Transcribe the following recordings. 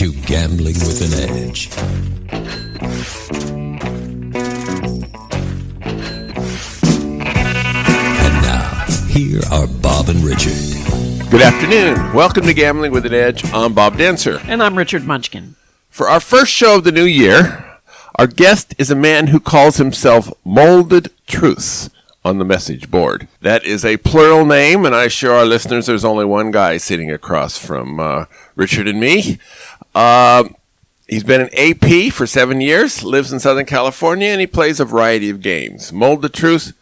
to Gambling with an Edge. And now, here are Bob and Richard. Good afternoon. Welcome to Gambling with an Edge. I'm Bob Dancer. And I'm Richard Munchkin. For our first show of the new year, our guest is a man who calls himself Molded Truth on the message board. That is a plural name, and I assure our listeners there's only one guy sitting across from Richard and me. He's been an AP for 7 years, lives in Southern California, and he plays a variety of games. Molded Truth,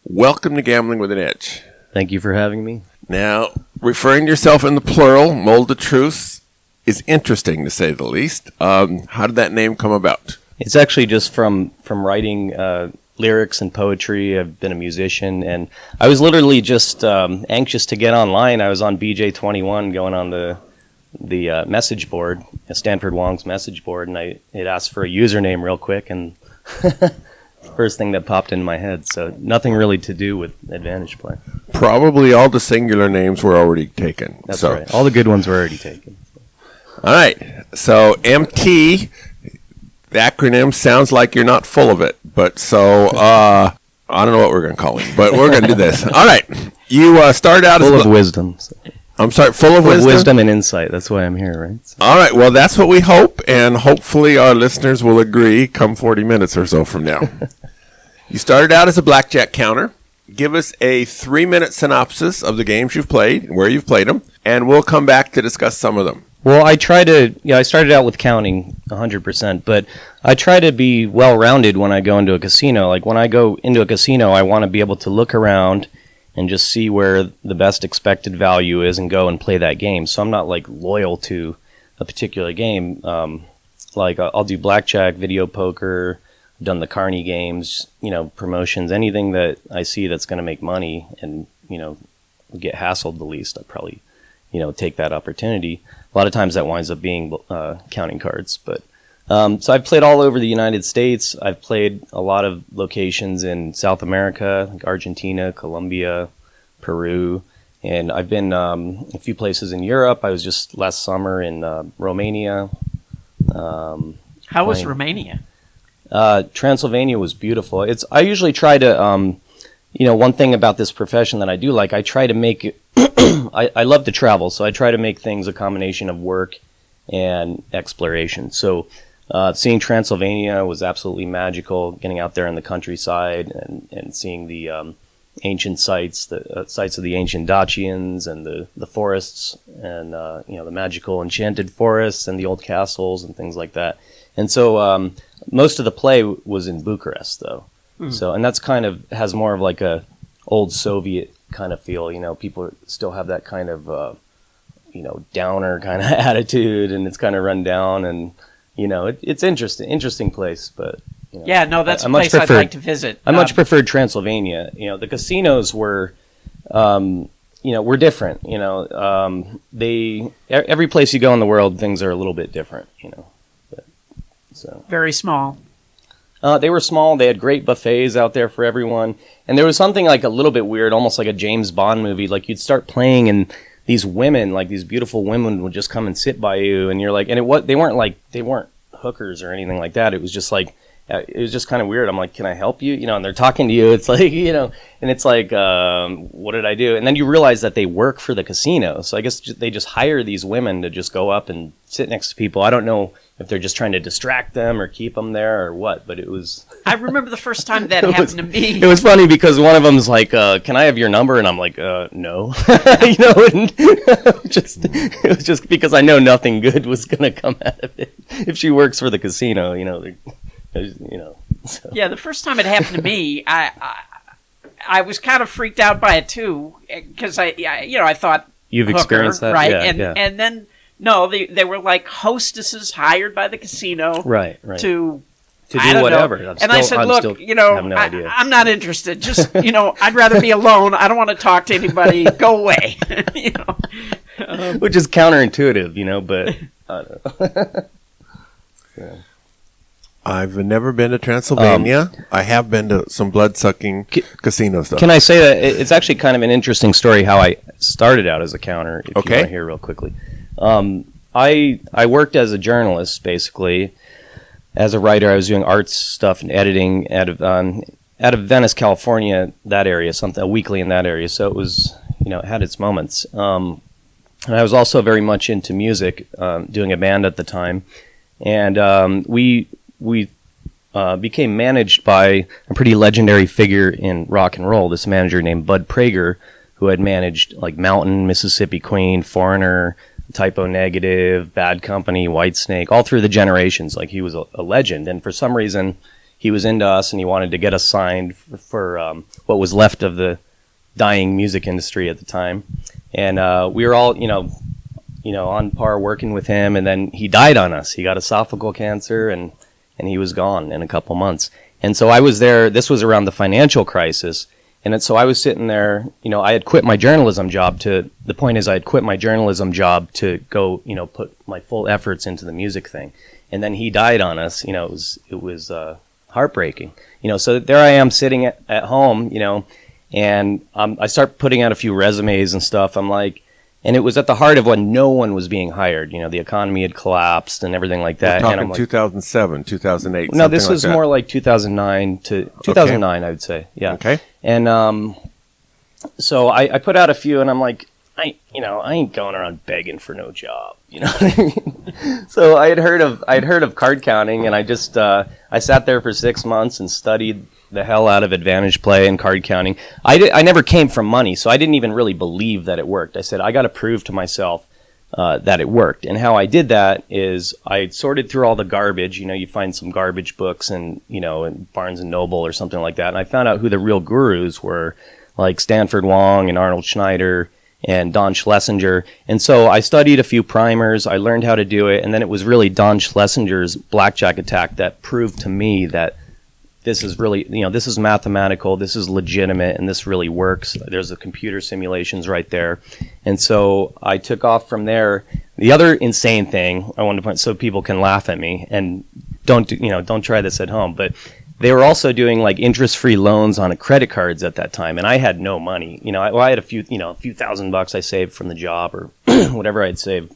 welcome to Gambling with an Edge. Thank you for having me. Now, referring to yourself in the plural, Molded Truth, is interesting to say the least. How did that name come about? It's actually just from writing lyrics and poetry. I've been a musician, and I was literally just anxious to get online. I was on BJ21 going on the message board, Stanford Wong's message board, and it asked for a username real quick, and first thing that popped into my head. So nothing really to do with Advantage Play. Probably all the singular names were already taken. That's right. All the good ones were already taken. All right. So MT, the acronym sounds like you're not full of it, but so I don't know what we're going to call it, but we're going to do this. All right. You started out full as of wisdom. So. I'm sorry, full of wisdom? Wisdom and insight. That's why I'm here, right? So. All right. Well, that's what we hope, and hopefully our listeners will agree come 40 minutes or so from now. You started out as a blackjack counter. Give us a 3-minute synopsis of the games you've played, where you've played them, and we'll come back to discuss some of them. Well, I started out with counting 100%, but I try to be well-rounded when I go into a casino. Like when I go into a casino, I want to be able to look around and just see where the best expected value is and go and play that game. So I'm not like loyal to a particular game. Like I'll do blackjack, video poker, done the Carney games, promotions, anything that I see that's going to make money and, get hassled the least. I probably, take that opportunity. A lot of times that winds up being counting cards. But so I've played all over the United States. I've played a lot of locations in South America, like Argentina, Colombia, Peru. And I've been a few places in Europe. I was just last summer in Romania. How was Romania? Transylvania was beautiful. I usually try to, one thing about this profession that I do, like I try to make it, I love to travel, so I try to make things a combination of work and exploration. So seeing Transylvania was absolutely magical, getting out there in the countryside and seeing the ancient sites, the sites of the ancient Dacians and the forests and, the magical enchanted forests and the old castles and things like that. And so most of the play was in Bucharest, though. So, and that's kind of has more of like a old Soviet kind of feel. People still have that kind of, downer kind of attitude, and it's kind of run down, and it's interesting place. But yeah, no, that's a place I'd like to visit. I much preferred Transylvania. The casinos were, were different. Every place you go in the world, things are a little bit different. So very small. They were small. They had great buffets out there for everyone. And there was something like a little bit weird, almost like a James Bond movie. Like you'd start playing and these women, like these beautiful women would just come and sit by you. And you're like, and they weren't hookers or anything like that. It was just like, it was just kind of weird. I'm like, can I help you? And they're talking to you. It's like, and it's like, what did I do? And then you realize that they work for the casino. So I guess they just hire these women to just go up and sit next to people. I don't know if they're just trying to distract them or keep them there or what, but it was... I remember the first time that happened to me. It was funny because one of them was like, can I have your number? And I'm like, no. And it was just because I know nothing good was going to come out of it. If she works for the casino, so. Yeah, the first time it happened to me, I was kind of freaked out by it too, because I thought you've hooker, experienced that, right? Yeah, and then no, they were like hostesses hired by the casino, right, to do whatever. And I said, look, I'm not interested. Just I'd rather be alone. I don't want to talk to anybody. Go away. Which is counterintuitive, but I don't know. Yeah. I've never been to Transylvania. I have been to some blood-sucking casino stuff. Can I say that it's actually kind of an interesting story how I started out as a counter, if you want to hear real quickly. I worked as a journalist, basically. As a writer, I was doing arts stuff and editing out of Venice, California, that area, a weekly in that area. So it was, it had its moments. And I was also very much into music, doing a band at the time. And we became managed by a pretty legendary figure in rock and roll, this manager named Bud Prager, who had managed like Mountain, Mississippi Queen, Foreigner, Typo Negative, Bad Company, Whitesnake, all through the generations. Like, he was a legend. And for some reason, he was into us and he wanted to get us signed for what was left of the dying music industry at the time. And we were all, on par working with him. And then he died on us. He got esophageal cancer and he was gone in a couple months. And so I was there. This was around the financial crisis. And so I was sitting there, I had quit my journalism job to go, put my full efforts into the music thing. And then he died on us, it was heartbreaking, so there I am sitting at home, and I start putting out a few resumes and stuff. I'm like, and it was at the heart of when no one was being hired, the economy had collapsed and everying like that. We're talking and I'm like, 2007, 2008. No, this was more like 2009 to 2009, okay. I would say. Yeah. Okay. And so I put out a few, and I'm like, I ain't going around begging for no job. You know what I mean? So I'd heard of card counting, and I just I sat there for 6 months and studied the hell out of advantage play and card counting. I never came from money, so I didn't even really believe that it worked. I said, I got to prove to myself that it worked. And how I did that is I sorted through all the garbage. You find some garbage books and, in Barnes and Noble or something like that. And I found out who the real gurus were, like Stanford Wong and Arnold Schneider and Don Schlesinger. And so I studied a few primers. I learned how to do it. And then it was really Don Schlesinger's blackjack attack that proved to me that this is really, this is mathematical, this is legitimate, and this really works. There's the computer simulations right there. And so I took off from there. The other insane thing I wanted to point, so people can laugh at me, and don't try this at home, but they were also doing like interest-free loans on credit cards at that time, and I had no money. I had a few $1,000 I saved from the job or whatever I'd saved.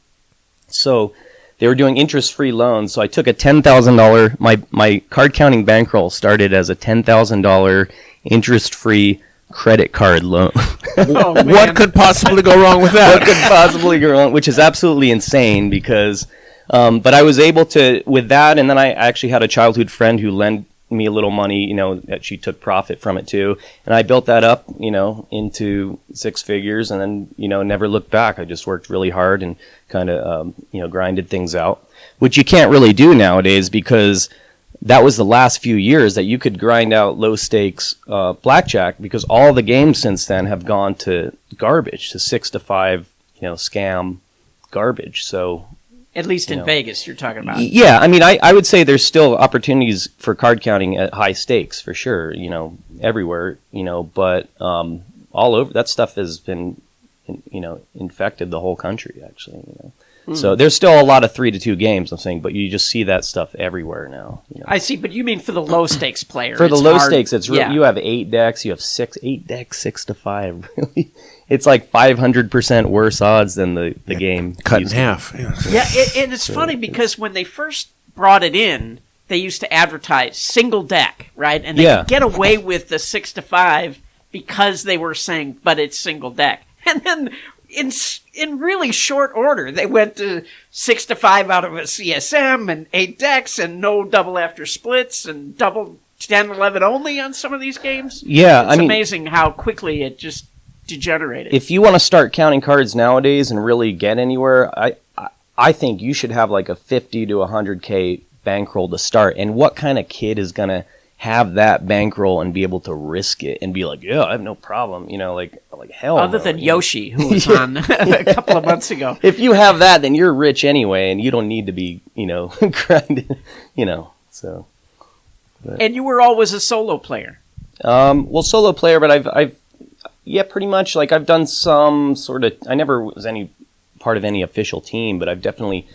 So they were doing interest-free loans, so I took a $10,000. My card counting bankroll started as a $10,000 interest-free credit card loan. Oh, what could possibly go wrong with that? What could possibly go wrong? Which is absolutely insane because, but I was able to with that, and then I actually had a childhood friend who lent me a little money, that she took profit from it too, and I built that up, into six figures, and then never looked back. I just worked really hard and kind of grinded things out, which you can't really do nowadays because that was the last few years that you could grind out low stakes blackjack, because all the games since then have gone to garbage, to 6 to 5 scam garbage. So at least in Vegas, you're talking about. Yeah, I mean, I would say there's still opportunities for card counting at high stakes for sure, everywhere, but all over, that stuff has been, infected the whole country, actually, So there's still a lot of 3-2 games, I'm saying, but you just see that stuff everywhere now. I see, but you mean for the low stakes player? For the low stakes, it's you have 8 decks, you have 8 decks, 6 to 5, really. It's like 500% worse odds than the game. Cut in half. Yeah, and it's funny because when they first brought it in, they used to advertise single deck, right? And they could get away with the 6 to 5 because they were saying, but it's single deck. And then in really short order, they went to 6 to 5 out of a CSM and 8 decks and no double after splits and double 10-11 only on some of these games. Yeah, it's amazing how quickly it just degenerated. If you want to start counting cards nowadays and really get anywhere, I think you should have like a 50 to 100K bankroll to start. And what kind of kid is going to have that bankroll and be able to risk it and be like, yeah, I have no problem, like hell. Other than Yoshi, who was on a couple of months ago. If you have that, then you're rich anyway, and you don't need to be, grinding, so. But. And you were always a solo player. Well, solo player, but I've pretty much. Like I've done some sort of. I never was any part of any official team, but I've definitely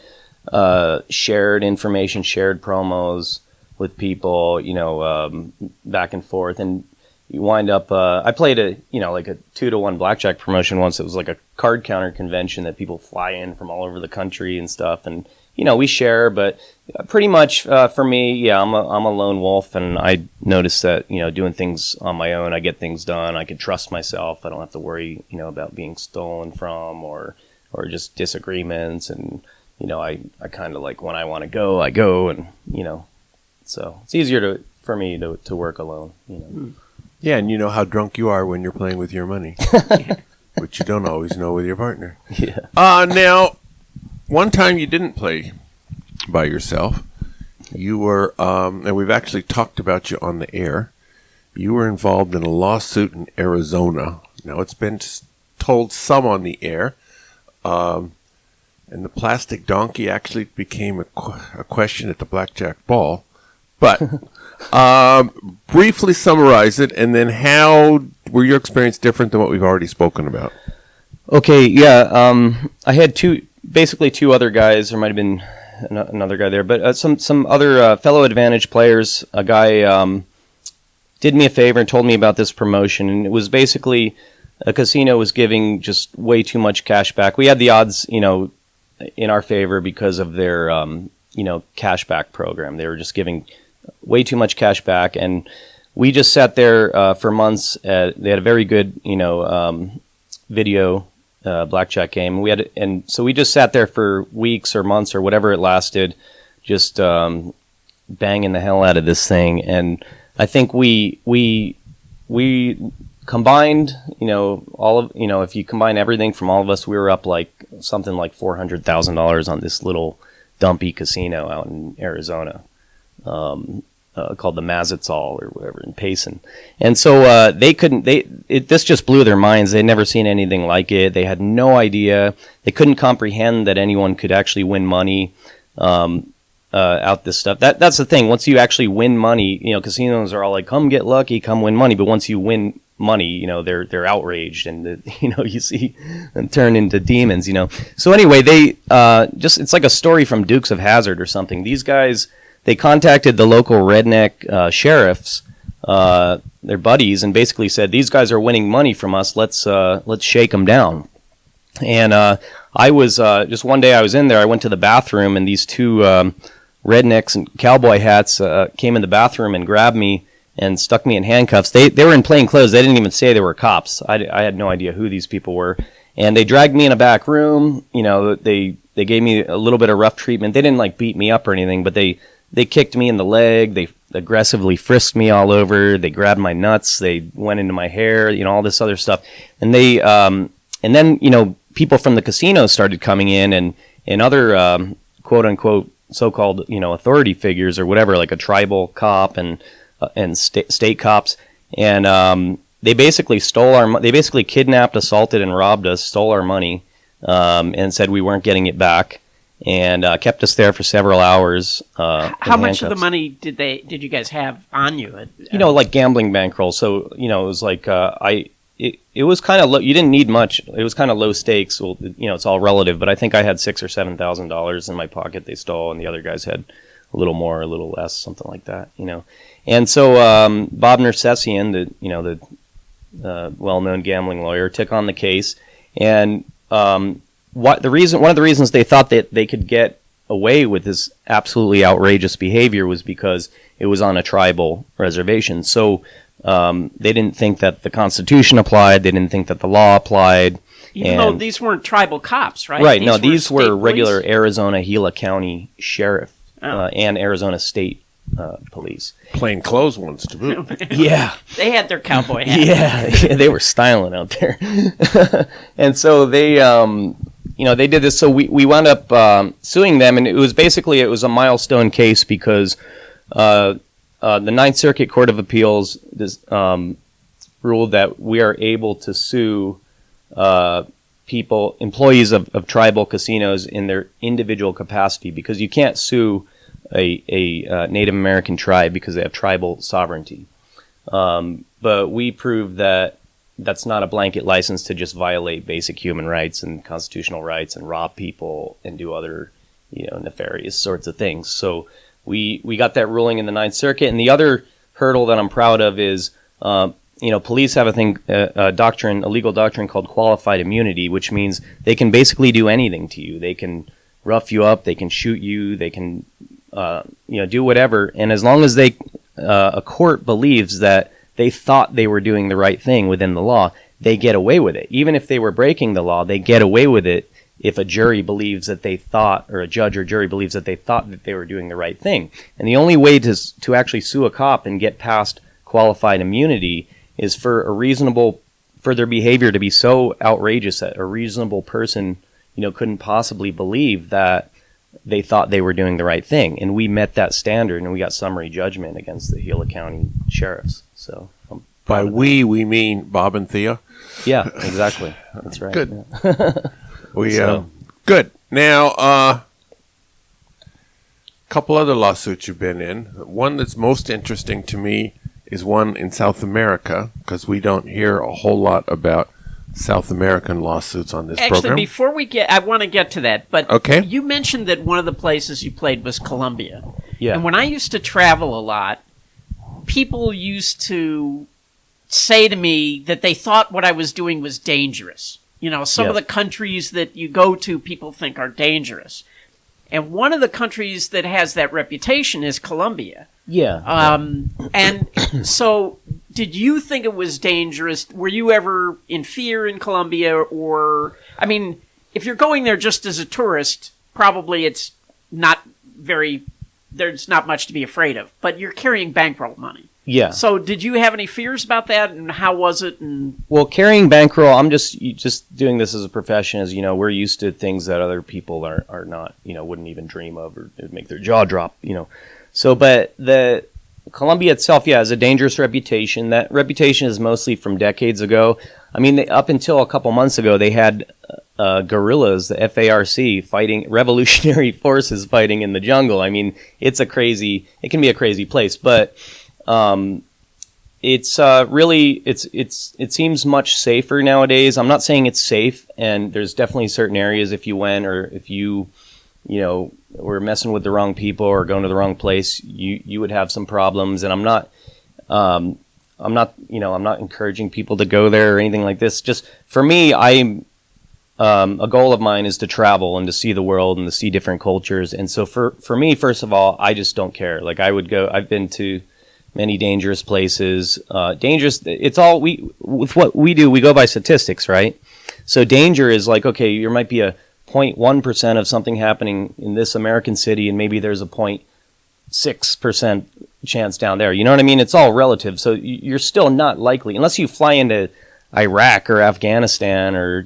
shared information, shared promos with people, back and forth. And you wind up. I played a 2-to-1 blackjack promotion once. It was like a card counter convention that people fly in from all over the country and stuff, and we share. But pretty much for me, yeah, I'm a lone wolf, and I noticed that doing things on my own, I get things done. I can trust myself. I don't have to worry about being stolen from or just disagreements, and I kind of like when I want to go, I go, and so it's easier for me to work alone. Yeah, and you know how drunk you are when you're playing with your money, which you don't always know with your partner. Yeah. Now, one time you didn't play by yourself. You were, and we've actually talked about you on the air. You were involved in a lawsuit in Arizona. Now, it's been told some on the air, and the plastic donkey actually became a question at the blackjack ball. But briefly summarize it, and then how were your experience different than what we've already spoken about? Okay, yeah. I had two other guys. There might have been another guy there, but some other fellow Advantage players. A guy did me a favor and told me about this promotion, and it was basically a casino was giving just way too much cash back. We had the odds, in our favor because of their, cashback program. They were just giving way too much cash back, and we just sat there for months. They had a very good, video blackjack game. And so we just sat there for weeks or months or whatever it lasted, just banging the hell out of this thing. And I think we combined, all of, if you combine everything from all of us, we were up like something like $400,000 on this little dumpy casino out in Arizona. Called the Mazatzal or whatever in Payson. And so this just blew their minds. They'd never seen anything like it. They had no idea. They couldn't comprehend that anyone could actually win money out this stuff. That's the thing. Once you actually win money, casinos are all like, come get lucky, come win money. But once you win money, they're outraged, and you see them turn into demons. So anyway, they it's like a story from Dukes of Hazzard or something. These guys, they contacted the local redneck sheriffs, their buddies, and basically said, "These guys are winning money from us. Let's shake them down." And I was just one day I was in there. I went to the bathroom, and these two rednecks in cowboy hats came in the bathroom and grabbed me and stuck me in handcuffs. They were in plain clothes. They didn't even say they were cops. I had no idea who these people were. And they dragged me in a back room. They gave me a little bit of rough treatment. They didn't like beat me up or anything, but they kicked me in the leg. They aggressively frisked me all over. They grabbed my nuts. They went into my hair, all this other stuff. And they, and then, people from the casino started coming in, and other, quote unquote, so-called, authority figures or whatever, like a tribal cop and state cops. And, they basically stole our money. They basically kidnapped, assaulted, and robbed us, stole our money, and said we weren't getting it back. And kept us there for several hours. How much of the money did you guys have on you? Like gambling bankroll. So it was like it was kind of low. You didn't need much. It was kind of low stakes. Well, it's all relative. But I think I had $6,000 or $7,000 in my pocket. They stole, and the other guys had a little more, a little less, something like that. And so Bob Nersessian, the well-known gambling lawyer, took on the case, and one of the reasons they thought that they could get away with this absolutely outrageous behavior was because it was on a tribal reservation. So they didn't think that the Constitution applied. They didn't think that the law applied. Even though these weren't tribal cops, right? Right. These were regular police? Arizona Gila County Sheriff and Arizona State police. Plain clothes ones to boot. Yeah. They had their cowboy hats. Yeah, they were styling out there. And so they they did this. So we wound up suing them, and it was a milestone case because the Ninth Circuit Court of Appeals ruled that we are able to sue employees of tribal casinos in their individual capacity, because you can't sue a Native American tribe because they have tribal sovereignty. But we proved that that's not a blanket license to just violate basic human rights and constitutional rights and rob people and do other, nefarious sorts of things. So we got that ruling in the Ninth Circuit. And the other hurdle that I'm proud of is police have a legal doctrine called qualified immunity, which means they can basically do anything to you. They can rough you up, they can shoot you, they can, do whatever. And as long as a court believes that they thought they were doing the right thing within the law, they get away with it. Even if they were breaking the law, they get away with it if a jury believes that they thought, or a judge or jury believes that they thought that they were doing the right thing. And the only way to actually sue a cop and get past qualified immunity is for their behavior to be so outrageous that a reasonable person, couldn't possibly believe that they thought they were doing the right thing. And we met that standard, and we got summary judgment against the Gila County sheriffs. So by we mean Bob and Thea. Yeah, exactly. That's right. Good. Yeah. Good. Now, couple other lawsuits you've been in. One that's most interesting to me is one in South America, because we don't hear a whole lot about South American lawsuits on this program. Actually, before I want to get to that, but okay. You mentioned that one of the places you played was Colombia. Yeah. And when I used to travel a lot, people used to say to me that they thought what I was doing was dangerous. Some of the countries that you go to, people think are dangerous. And one of the countries that has that reputation is Colombia. Yeah. And so did you think it was dangerous? Were you ever in fear in Colombia? Or, if you're going there just as a tourist, probably it's not there's not much to be afraid of. But you're carrying bankroll money. Yeah. So did you have any fears about that, and how was it? Well, carrying bankroll, I'm just doing this as a profession, as we're used to things that other people are not, wouldn't even dream of, or it would make their jaw drop, So, but the Colombia itself, has a dangerous reputation. That reputation is mostly from decades ago. Up until a couple months ago, they had guerrillas, the FARC, fighting revolutionary forces fighting in the jungle. It can be a crazy place, but it's really it seems much safer nowadays. I'm not saying it's safe, and there's definitely certain areas if you went, or if you were messing with the wrong people or going to the wrong place, you would have some problems. And I'm not encouraging people to go there or anything like this. Just for me, a goal of mine is to travel and to see the world and to see different cultures. And so for me, first of all, I just don't care. Like I've been to many dangerous places. It's all with what we do, we go by statistics, right? So danger is like, okay, there might be a 0.1% of something happening in this American city, and maybe there's a 0.6% chance down there. You know what I mean? It's all relative. So you're still not likely, unless you fly into Iraq or Afghanistan or,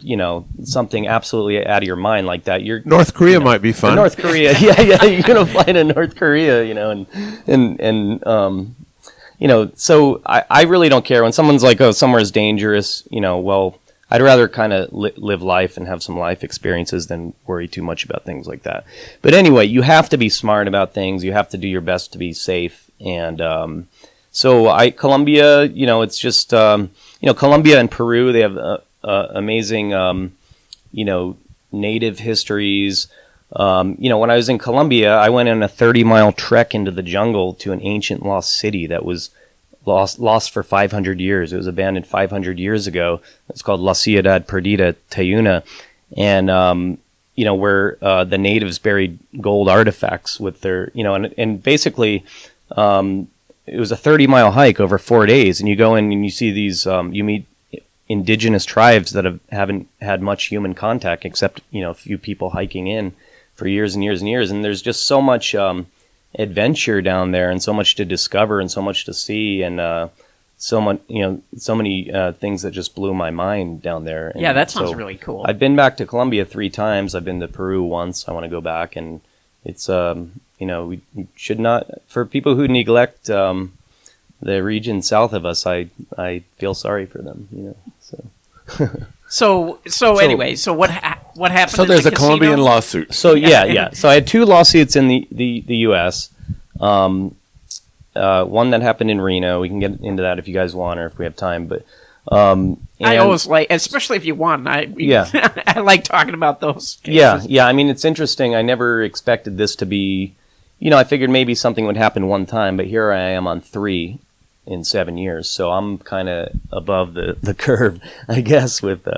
something absolutely out of your mind like that. North Korea might be fun. North Korea. Yeah. You're going to fly to North Korea, so I really don't care when someone's like, oh, somewhere's dangerous, well, I'd rather kind of live life and have some life experiences than worry too much about things like that. But anyway, you have to be smart about things. You have to do your best to be safe. And Colombia, it's just, Colombia and Peru, they have amazing, native histories. When I was in Colombia, I went on a 30-mile trek into the jungle to an ancient lost city that was lost for 500 years. It was abandoned 500 years ago. It's called La Ciudad Perdida Tayuna. And, where the natives buried gold artifacts with their, and basically it was a 30-mile hike over 4 days. And you go in and you see these, you meet indigenous tribes that haven't had much human contact except, a few people hiking in for years and years and years. And there's just so much adventure down there, and so much to discover, and so much to see, and so many things that just blew my mind down there. And yeah, that sounds really cool. I've been back to Colombia 3 times. I've been to Peru once. I want to go back, and it's we should not, for people who neglect the region south of us. I feel sorry for them. So anyway, so what happened? So there's in the a Colombian casino? lawsuit. So yeah. So I had 2 lawsuits in the U.S. One that happened in Reno. We can get into that if you guys want, or if we have time. But I always like, especially if you won. I like talking about those cases. Yeah. It's interesting. I never expected this to be. I figured maybe something would happen one time, but here I am on 3. in 7 years. So I'm kind of above the curve, I guess, with,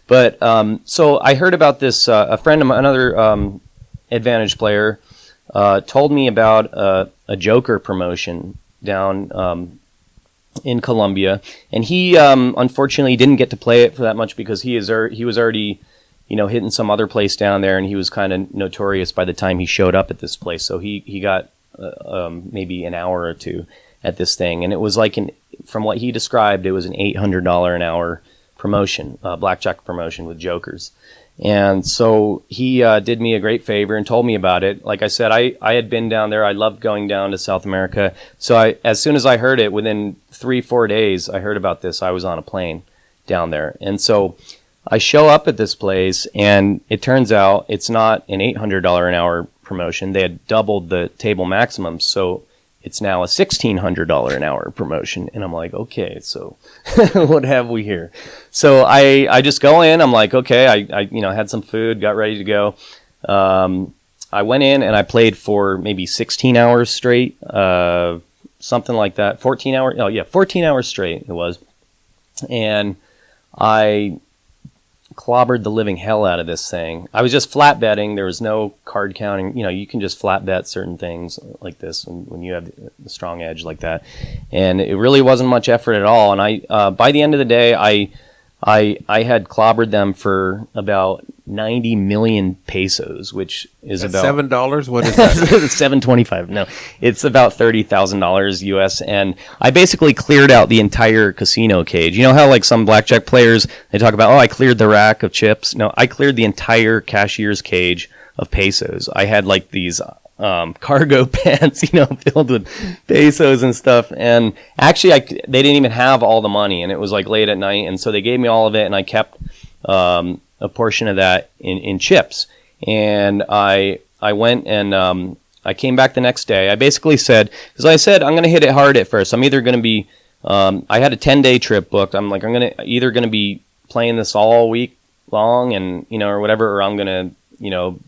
But so I heard about this, a friend of mine, another Advantage player, told me about a Joker promotion down in Colombia. And he unfortunately didn't get to play it for that much because he was already hitting some other place down there, and he was kind of notorious by the time he showed up at this place. So he got maybe an hour or two at this thing, and it was like from what he described, it was an $800 an hour promotion, blackjack promotion with jokers. And so he did me a great favor and told me about it. Like I said, I had been down there. I loved going down to South America. So as soon as I heard it, within 3-4 days, I heard about this. I was on a plane down there, and so I show up at this place, and it turns out it's not an $800 an hour promotion. They had doubled the table maximum, so it's now a $1,600 an hour promotion. And I'm like, okay, so what have we here? So I just go in. I'm like, okay, I had some food, got ready to go. I went in and I played for maybe 16 hours straight, something like that. 14 hours. Oh yeah, 14 hours straight it was, and I clobbered the living hell out of this thing. I was just flat betting. There was no card counting. You can just flat bet certain things like this when you have a strong edge like that. And it really wasn't much effort at all. And I, by the end of the day, I had clobbered them for about 90 million pesos, which is That's about $7. What is that? $7.25. No, it's about $30,000 US. And I basically cleared out the entire casino cage. You know how like some blackjack players, they talk about, I cleared the rack of chips. No, I cleared the entire cashier's cage of pesos. I had like these cargo pants, filled with pesos and stuff. And actually, they didn't even have all the money, and it was like late at night, and so they gave me all of it, and I kept a portion of that in chips. And I went and I came back the next day. I basically said, because I said I'm going to hit it hard at first. I'm either going to be, I had a 10-day trip booked. I'm like, I'm either going to be playing this all week long, and or whatever, or I'm going to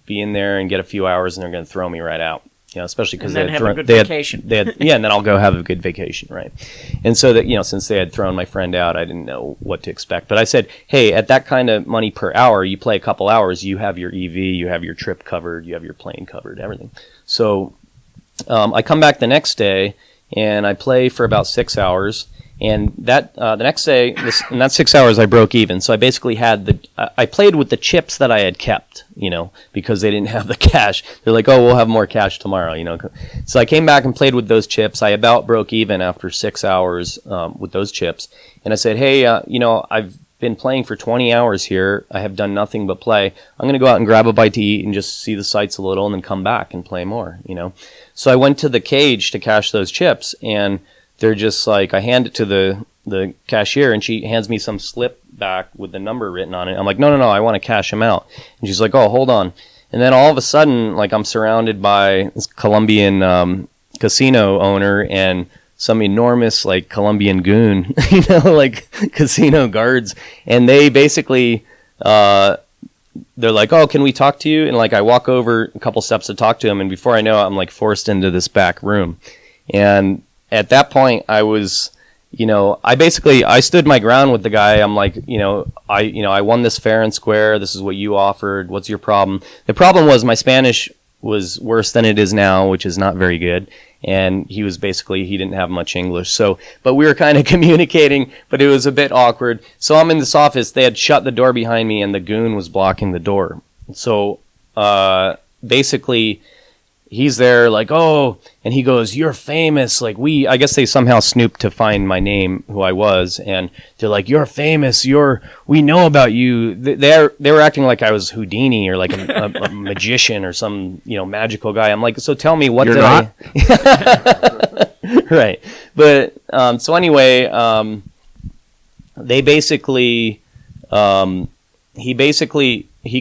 be in there and get a few hours, and they're going to throw me right out. Especially because they had a good vacation. And then I'll go have a good vacation, right? And so that since they had thrown my friend out, I didn't know what to expect. But I said, hey, at that kind of money per hour, you play a couple hours, you have your EV, you have your trip covered, you have your plane covered, everything. So I come back the next day and I play for about 6 hours. And that the next day, in that 6 hours, I broke even. So I basically had I played with the chips that I had kept, because they didn't have the cash. They're like, oh, we'll have more cash tomorrow, So I came back and played with those chips. I about broke even after 6 hours with those chips. And I said, hey, I've been playing for 20 hours here. I have done nothing but play. I'm going to go out and grab a bite to eat and just see the sights a little, and then come back and play more, So I went to the cage to cash those chips, and they're just like, I hand it to the cashier, and she hands me some slip back with the number written on it. I'm like, no, I want to cash them out. And she's like, oh, hold on. And then all of a sudden, like, I'm surrounded by this Colombian casino owner and some enormous, like, Colombian goon, like casino guards. And they basically, they're like, oh, can we talk to you? And like, I walk over a couple steps to talk to him, and before I know it, I'm like forced into this back room. And at that point, I was, I stood my ground with the guy. I'm like, I won this fair and square. This is what you offered. What's your problem? The problem was my Spanish was worse than it is now, which is not very good. And he didn't have much English. So, but we were kind of communicating, but it was a bit awkward. So I'm in this office. They had shut the door behind me, and the goon was blocking the door. So, basically, he's there like, oh, and he goes, you're famous. Like, I guess they somehow snooped to find my name, who I was. And they're like, you're famous. We know about you. They were acting like I was Houdini or like a magician or some, magical guy. I'm like, so tell me, what you're did not? Right. But, so anyway, they basically, he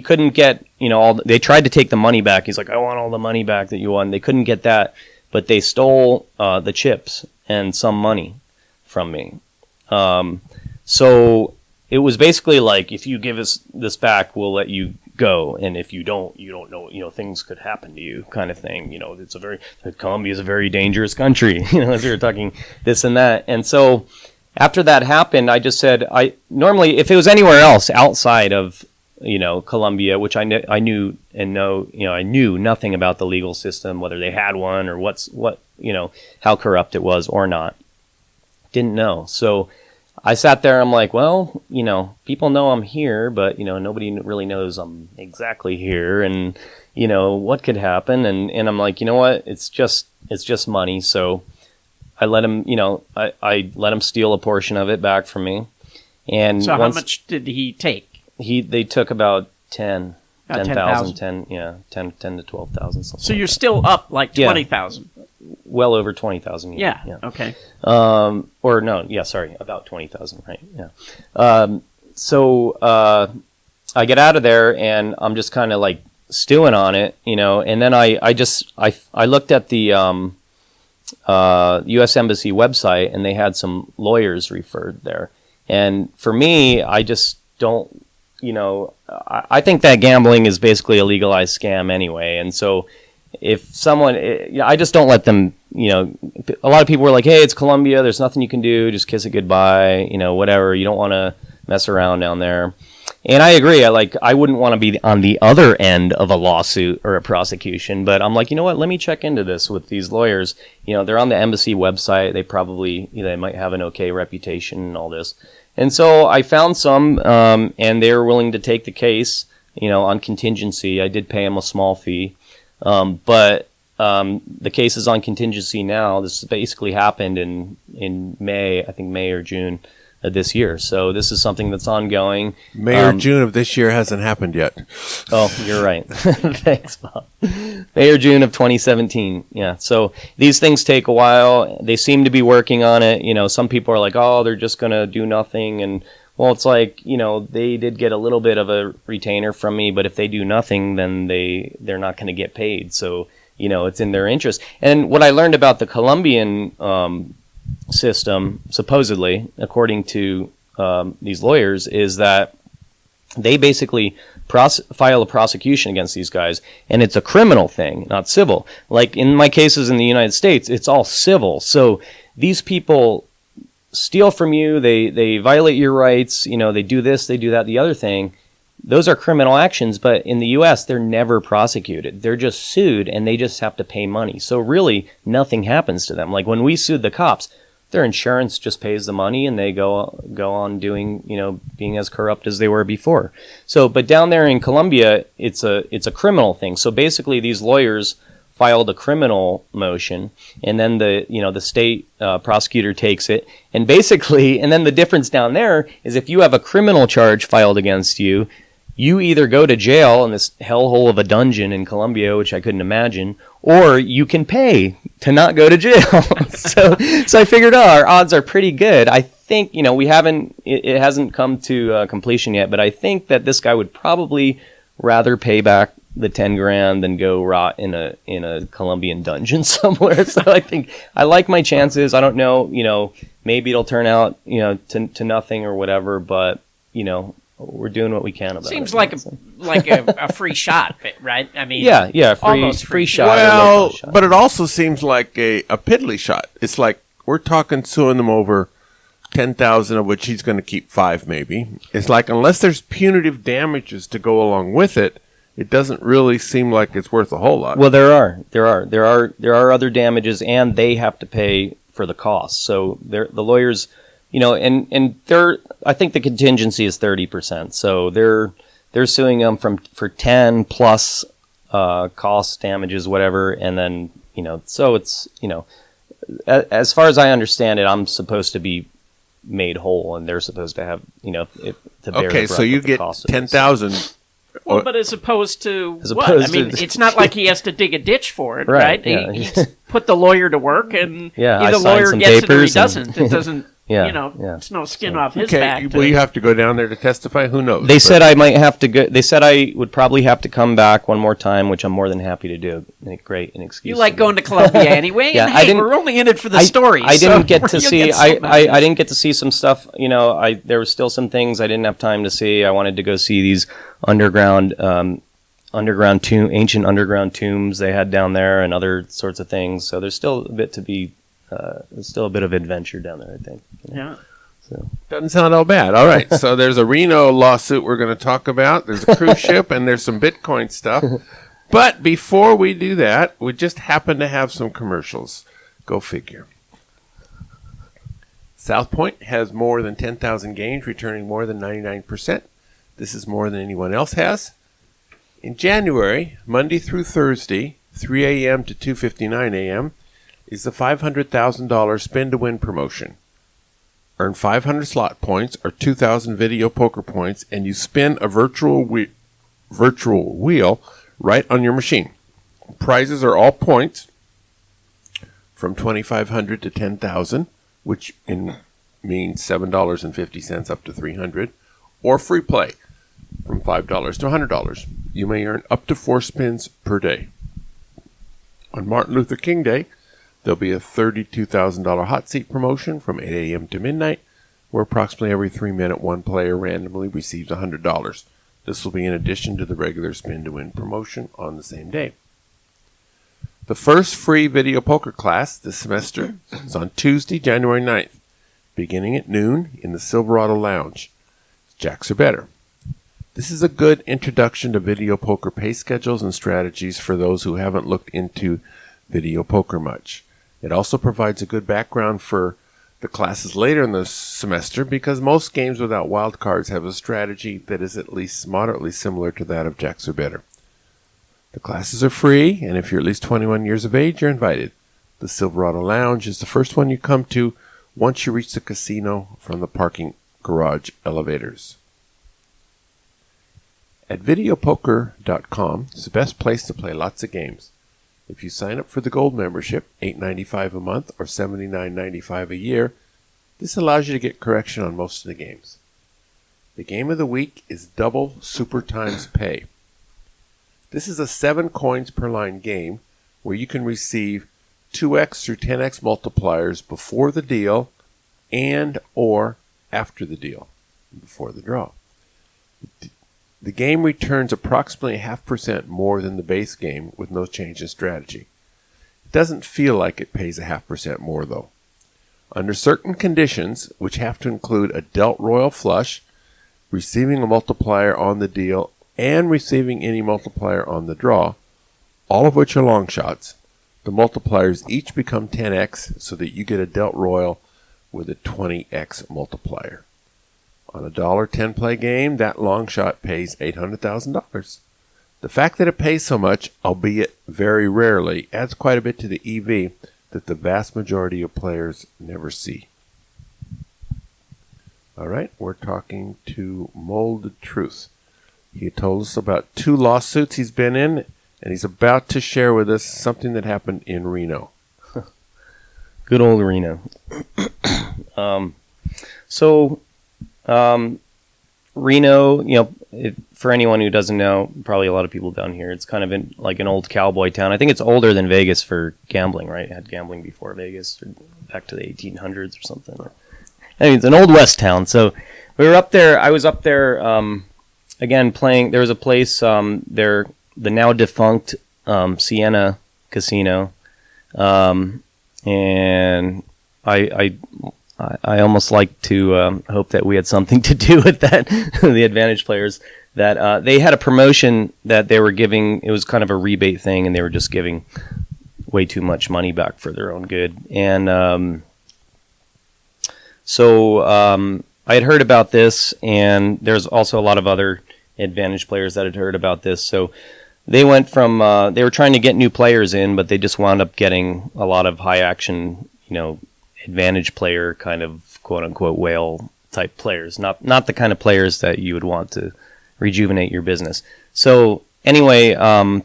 couldn't get, they tried to take the money back. He's like, I want all the money back that you won. They couldn't get that, but they stole the chips and some money from me. So it was basically like, if you give us this back, we'll let you go, and if you don't, you don't know, things could happen to you, kind of thing. Colombia is a very dangerous country, as we were talking this and that. And so after that happened, I just said, normally, if it was anywhere else outside of, Colombia, which I knew I knew nothing about the legal system, whether they had one or how corrupt it was or not. Didn't know. So I sat there, I'm like, well, people know I'm here, but, nobody really knows I'm exactly here, and, what could happen. And I'm like, you know what? It's just money. So I let him, I let him steal a portion of it back from me. And so how much did he take? They took about 10,000, 10,000 to 12,000. So you're still up like 20,000. Well over 20,000. Yeah. Okay. About 20,000. Right. Yeah. So I get out of there, and I'm just kind of like stewing on it, and then I looked at the U.S. Embassy website, and they had some lawyers referred there. And for me, I just don't, I think that gambling is basically a legalized scam anyway. And so if someone, I just don't let them, a lot of people were like, hey, it's Colombia, there's nothing you can do, just kiss it goodbye, whatever, you don't want to mess around down there. And I agree, I wouldn't want to be on the other end of a lawsuit or a prosecution, but I'm like, you know what, let me check into this with these lawyers. They're on the embassy website, they might have an okay reputation and all this. And so I found some, and they were willing to take the case, on contingency. I did pay them a small fee. But the case is on contingency now. This basically happened in May, I think May or June of this year. So this is something that's ongoing. May or June of this year hasn't happened yet. Oh, you're right. Thanks, Bob. May or June of 2017. Yeah. So these things take a while. They seem to be working on it. Some people are like, oh, they're just going to do nothing. And well, it's like, they did get a little bit of a retainer from me, but if they do nothing, then they're not going to get paid. So, it's in their interest. And what I learned about the Colombian system, supposedly, according to these lawyers, is that they basically file a prosecution against these guys, and it's a criminal thing, not civil. Like in my cases in the United States, it's all civil. So these people steal from you, they violate your rights, they do this, they do that, the other thing. Those are criminal actions, but in the U.S., they're never prosecuted. They're just sued, and they just have to pay money. So really, nothing happens to them. Like when we sued the cops, their insurance just pays the money, and they go on doing, being as corrupt as they were before. So, but down there in Colombia, it's a criminal thing. So basically, these lawyers filed a criminal motion, and then the state prosecutor takes it, and basically, and then the difference down there is if you have a criminal charge filed against you, you either go to jail in this hellhole of a dungeon in Colombia, which I couldn't imagine, or you can pay to not go to jail. so I figured, our odds are pretty good. I think, it hasn't come to completion yet, but I think that this guy would probably rather pay back the 10 grand than go rot in a Colombian dungeon somewhere. So I think I like my chances. I don't know, maybe it'll turn out, to nothing or whatever, but, we're doing what we can about it. Seems like a free shot, right? I mean, yeah, almost free shot. Well, shot. But it also seems like a piddly shot. It's like we're talking suing them over 10,000, of which he's going to keep 5, maybe. It's like unless there's punitive damages to go along with it, it doesn't really seem like it's worth a whole lot. Well, there are other damages, and they have to pay for the costs. So the lawyers. And I think the contingency is 30%. So they're suing them for 10 plus cost damages, whatever. And then, so it's, as far as I understand it, I'm supposed to be made whole, and they're supposed to have, to bear okay, so you get 10,000. Well, but as opposed to what? I mean, it's not like he has to dig a ditch for it, right? Yeah. He's put the lawyer to work, and yeah, either lawyer gets it or he doesn't. It doesn't. Yeah, it's no skin off his Okay, back. will you have to go down there to testify? Who knows? They said I might have to go. They said I would probably have to come back one more time, which I'm more than happy to do. Great, an excuse. You like going to Columbia anyway? Yeah, and I hey, didn't- we're only in it for the story. I didn't so get to you'll see. get something. I didn't get to see some stuff. There was still some things I didn't have time to see. I wanted to go see these ancient underground tombs they had down there, and other sorts of things. So there's still a bit to be. There's still a bit of adventure down there, I think. Yeah. So. Doesn't sound all bad. All right, so there's a Reno lawsuit we're going to talk about. There's a cruise ship, and there's some Bitcoin stuff. But before we do that, we just happen to have some commercials. Go figure. South Point has more than 10,000 games, returning more than 99%. This is more than anyone else has. In January, Monday through Thursday, 3 a.m. to 2:59 a.m., is the $500,000 spin-to-win promotion. Earn 500 slot points or 2,000 video poker points, and you spin a virtual wheel right on your machine. Prizes are all points from $2,500 to $10,000, which means $7.50 up to $300, or free play from $5 to $100. You may earn up to 4 spins per day. On Martin Luther King Day, there'll be a $32,000 hot seat promotion from 8 a.m. to midnight, where approximately every 3 minutes one player randomly receives $100. This will be in addition to the regular spin-to-win promotion on the same day. The first free video poker class this semester is on Tuesday, January 9th, beginning at noon in the Silverado Lounge. Jacks are better. This is a good introduction to video poker pay schedules and strategies for those who haven't looked into video poker much. It also provides a good background for the classes later in the semester because most games without wildcards have a strategy that is at least moderately similar to that of Jacks or Better. The classes are free, and if you're at least 21 years of age, you're invited. The Silverado Lounge is the first one you come to once you reach the casino from the parking garage elevators. At videopoker.com is the best place to play lots of games. If you sign up for the gold membership, $8.95 a month or $79.95 a year, this allows you to get correction on most of the games. The game of the week is Double Super Times Pay. This is a 7 coins per line game where you can receive 2x through 10x multipliers before the deal and or after the deal, before the draw. The game returns approximately 0.5% more than the base game with no change in strategy. It doesn't feel like it pays 0.5% more though. Under certain conditions, which have to include a dealt royal flush, receiving a multiplier on the deal, and receiving any multiplier on the draw, all of which are long shots, the multipliers each become 10x so that you get a dealt royal with a 20x multiplier. On a $10 play game, that long shot pays $800,000. The fact that it pays so much, albeit very rarely, adds quite a bit to the EV that the vast majority of players never see. All right, we're talking to Molded Truth. He told us about 2 lawsuits he's been in, and he's about to share with us something that happened in Reno. Good old Reno. Reno, for anyone who doesn't know, probably a lot of people down here, it's kind of like an old cowboy town. I think it's older than Vegas for gambling, right? It had gambling before Vegas, or back to the 1800s or something. I mean, it's an old west town. So we were up there. I was up there again playing. There was a place there, the now defunct Sienna Casino, and I almost like to hope that we had something to do with that. The Advantage players, that they had a promotion that they were giving. It was kind of a rebate thing, and they were just giving way too much money back for their own good. And so I had heard about this, and there's also a lot of other Advantage players that had heard about this. So they went from they were trying to get new players in, but they just wound up getting a lot of high action, Advantage player kind of quote unquote whale type players, not the kind of players that you would want to rejuvenate your business. So anyway, I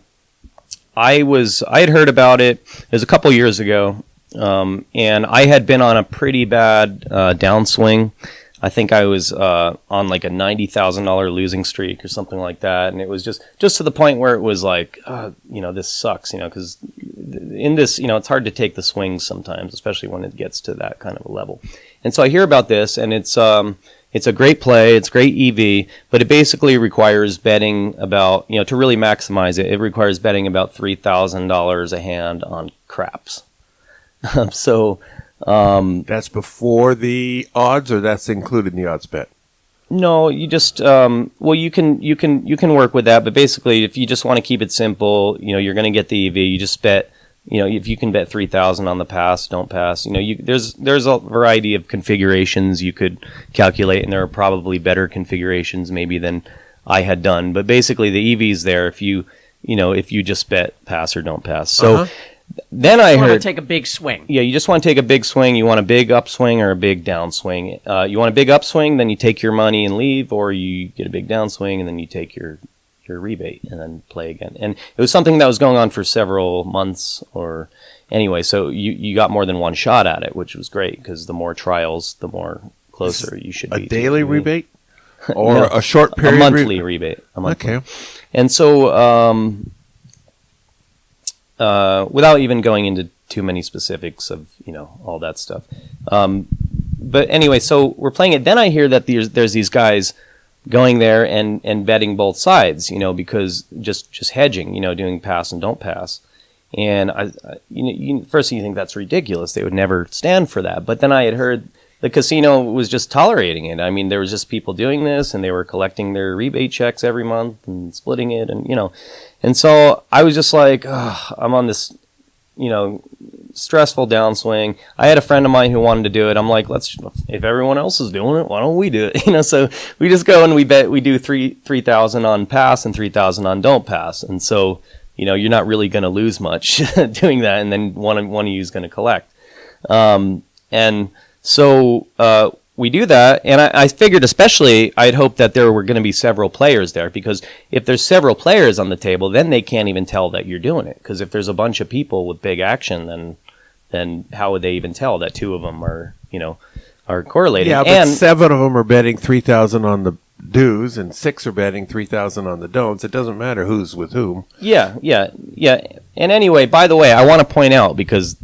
had heard about it. It was a couple years ago, And I had been on a pretty bad downswing. I think I was on like a $90,000 losing streak or something like that, and it was just to the point where it was like, this sucks, because in this, it's hard to take the swings sometimes, especially when it gets to that kind of a level. And so I hear about this, and it's a great play, it's great EV, but it basically requires betting about, to really maximize it, it requires betting about $3,000 a hand on craps. So. That's before the odds, or that's included in the odds bet? No, you just you can work with that, but basically, if you just want to keep it simple, you're going to get the EV. You just bet, if you can bet 3,000 on the pass, don't pass. There's a variety of configurations you could calculate, and there are probably better configurations maybe than I had done. But basically, the EV's there if you just bet pass or don't pass. So. Then I heard... You want to take a big swing. Yeah, you just want to take a big swing. You want a big upswing or a big downswing. You want a big upswing, then you take your money and leave, or you get a big downswing and then you take your rebate and then play again. And it was something that was going on for several months or... Anyway, so you got more than one shot at it, which was great, because the more trials, the more closer you should be. A daily rebate? Or no, a short period? A monthly rebate. Okay. And so... without even going into too many specifics of, all that stuff. But anyway, so we're playing it. Then I hear that there's these guys going there and betting both sides, because just hedging, doing pass and don't pass. And first you think that's ridiculous. They would never stand for that. But then I had heard the casino was just tolerating it. I mean, there was just people doing this, and they were collecting their rebate checks every month and splitting it, and And so I was just like, I'm on this, stressful downswing. I had a friend of mine who wanted to do it. I'm like, if everyone else is doing it, why don't we do it? So we just go and we do 3,000 on pass and 3,000 on don't pass. And so, you're not really going to lose much doing that. And then one of you is going to collect. And so we do that, and I figured especially I'd hoped that there were going to be several players there, because if there's several players on the table, then they can't even tell that you're doing it, because if there's a bunch of people with big action, then how would they even tell that two of them are correlated? Yeah, but 7 of them are betting 3,000 on the do's, and 6 are betting 3,000 on the don'ts. It doesn't matter who's with whom. Yeah. And anyway, by the way, I want to point out, because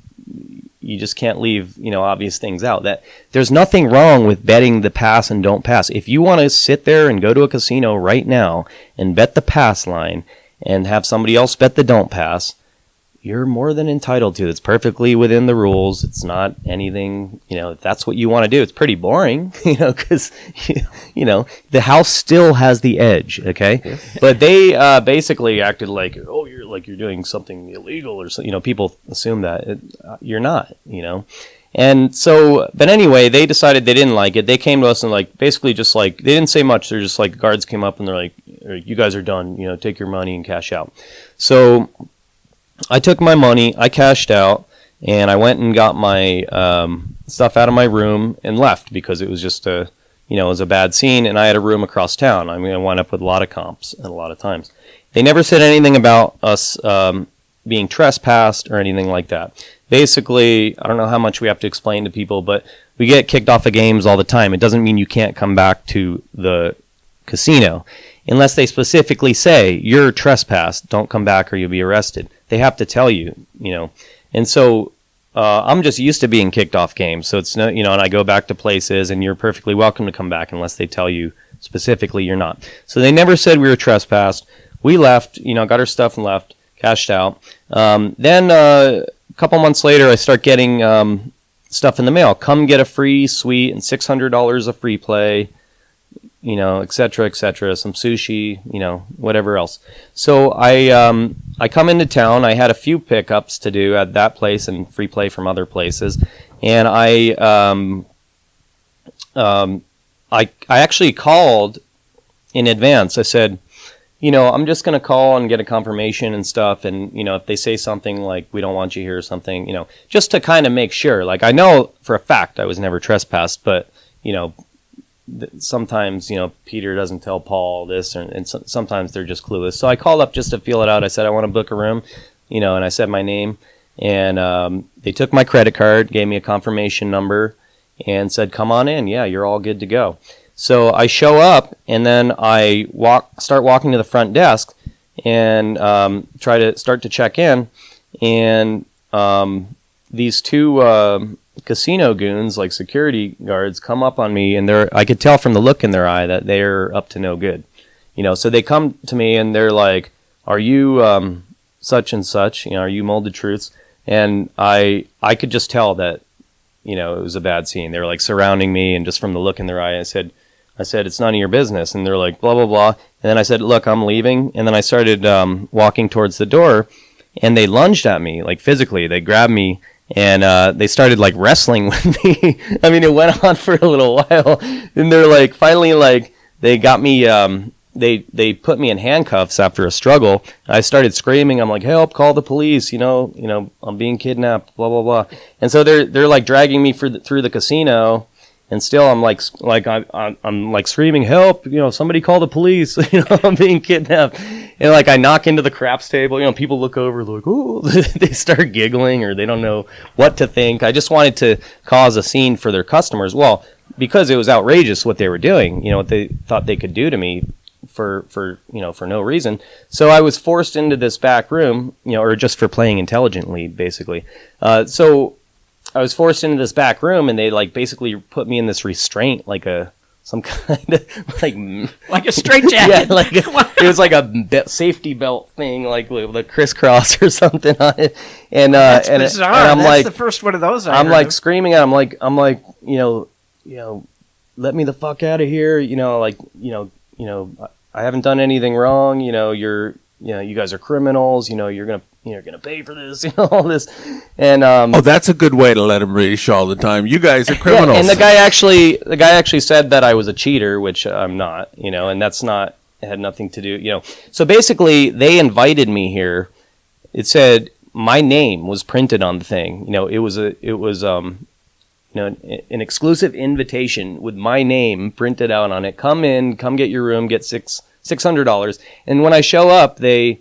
you just can't leave, obvious things out, that there's nothing wrong with betting the pass and don't pass. If you want to sit there and go to a casino right now and bet the pass line and have somebody else bet the don't pass, you're more than entitled to. It's perfectly within the rules. It's not anything, if that's what you want to do. It's pretty boring, because, the house still has the edge, okay? Yes. But they basically acted like, you're doing something illegal or something. People assume that. You're not, And so, but anyway, they decided they didn't like it. They came to us and basically just they didn't say much. They're just guards came up and they're like, you guys are done, take your money and cash out. So I took my money, I cashed out, and I went and got my stuff out of my room and left, because it was just it was a bad scene, and I had a room across town. I mean, I wound up with a lot of comps at a lot of times. They never said anything about us being trespassed or anything like that. Basically, I don't know how much we have to explain to people, but we get kicked off of games all the time. It doesn't mean you can't come back to the casino unless they specifically say you're trespassed, don't come back or you'll be arrested. They have to tell you, And so I'm just used to being kicked off games. So it's no, and I go back to places, and you're perfectly welcome to come back unless they tell you specifically you're not. So they never said we were trespassed. We left, got our stuff and left, cashed out. Then a couple months later, I start getting stuff in the mail. Come get a free suite and $600 of free play, et cetera, some sushi, whatever else. So I come into town. I had a few pickups to do at that place and free play from other places. And I actually called in advance. I said, I'm just going to call and get a confirmation and stuff. And, if they say something like, we don't want you here or something, just to kind of make sure. I know for a fact I was never trespassed, but, sometimes, Peter doesn't tell Paul this, and sometimes they're just clueless. So I called up just to feel it out. I said, I want to book a room, and I said my name. And they took my credit card, gave me a confirmation number, and said, "Come on in. Yeah, you're all good to go." So I show up, and then I start walking to the front desk, and try to start to check in, and these two casino goons, like security guards, come up on me, and I could tell from the look in their eye that they're up to no good. So they come to me and they're like, "Are you such and such? Are you Molded Truths?" And I could just tell that, it was a bad scene. They were like surrounding me, and just from the look in their eye, I said, "It's none of your business." And they're like, blah, blah, blah. And then I said, "Look, I'm leaving." And then I started walking towards the door, and they lunged at me, like physically. They grabbed me, and they started like wrestling with me. I mean, it went on for a little while. And they're like, finally, like, they got me, they put me in handcuffs after a struggle. I started screaming. I'm like, "Help, call the police, I'm being kidnapped, blah, blah, blah." And so they're like dragging me through the casino. And still, I'm I'm like screaming, "Help! Somebody call the police! I'm being kidnapped!" And like I knock into the craps table. People look over, like, "Ooh!" They start giggling, or they don't know what to think. I just wanted to cause a scene for their customers. Well, because it was outrageous what they were doing. What they thought they could do to me for no reason. So I was forced into this back room, or just for playing intelligently, basically. So I was forced into this back room, and they like basically put me in this restraint, like some kind of like a straitjacket. Yeah, it was like a safety belt thing, like with a crisscross or something on it. And that's and bizarre. And I'm that's like, the first one of those. I'm like screaming at him, I'm like, "Let me the fuck out of here!" I haven't done anything wrong. You guys are criminals. You're gonna pay for this. All this, and that's a good way to let them reach all the time. You guys are criminals. Yeah, and the guy actually said that I was a cheater, which I'm not. And that's not. It had nothing to do. So basically, they invited me here. It said my name was printed on the thing. It was an exclusive invitation with my name printed out on it. Come in, come get your room, get $600. And when I show up, they,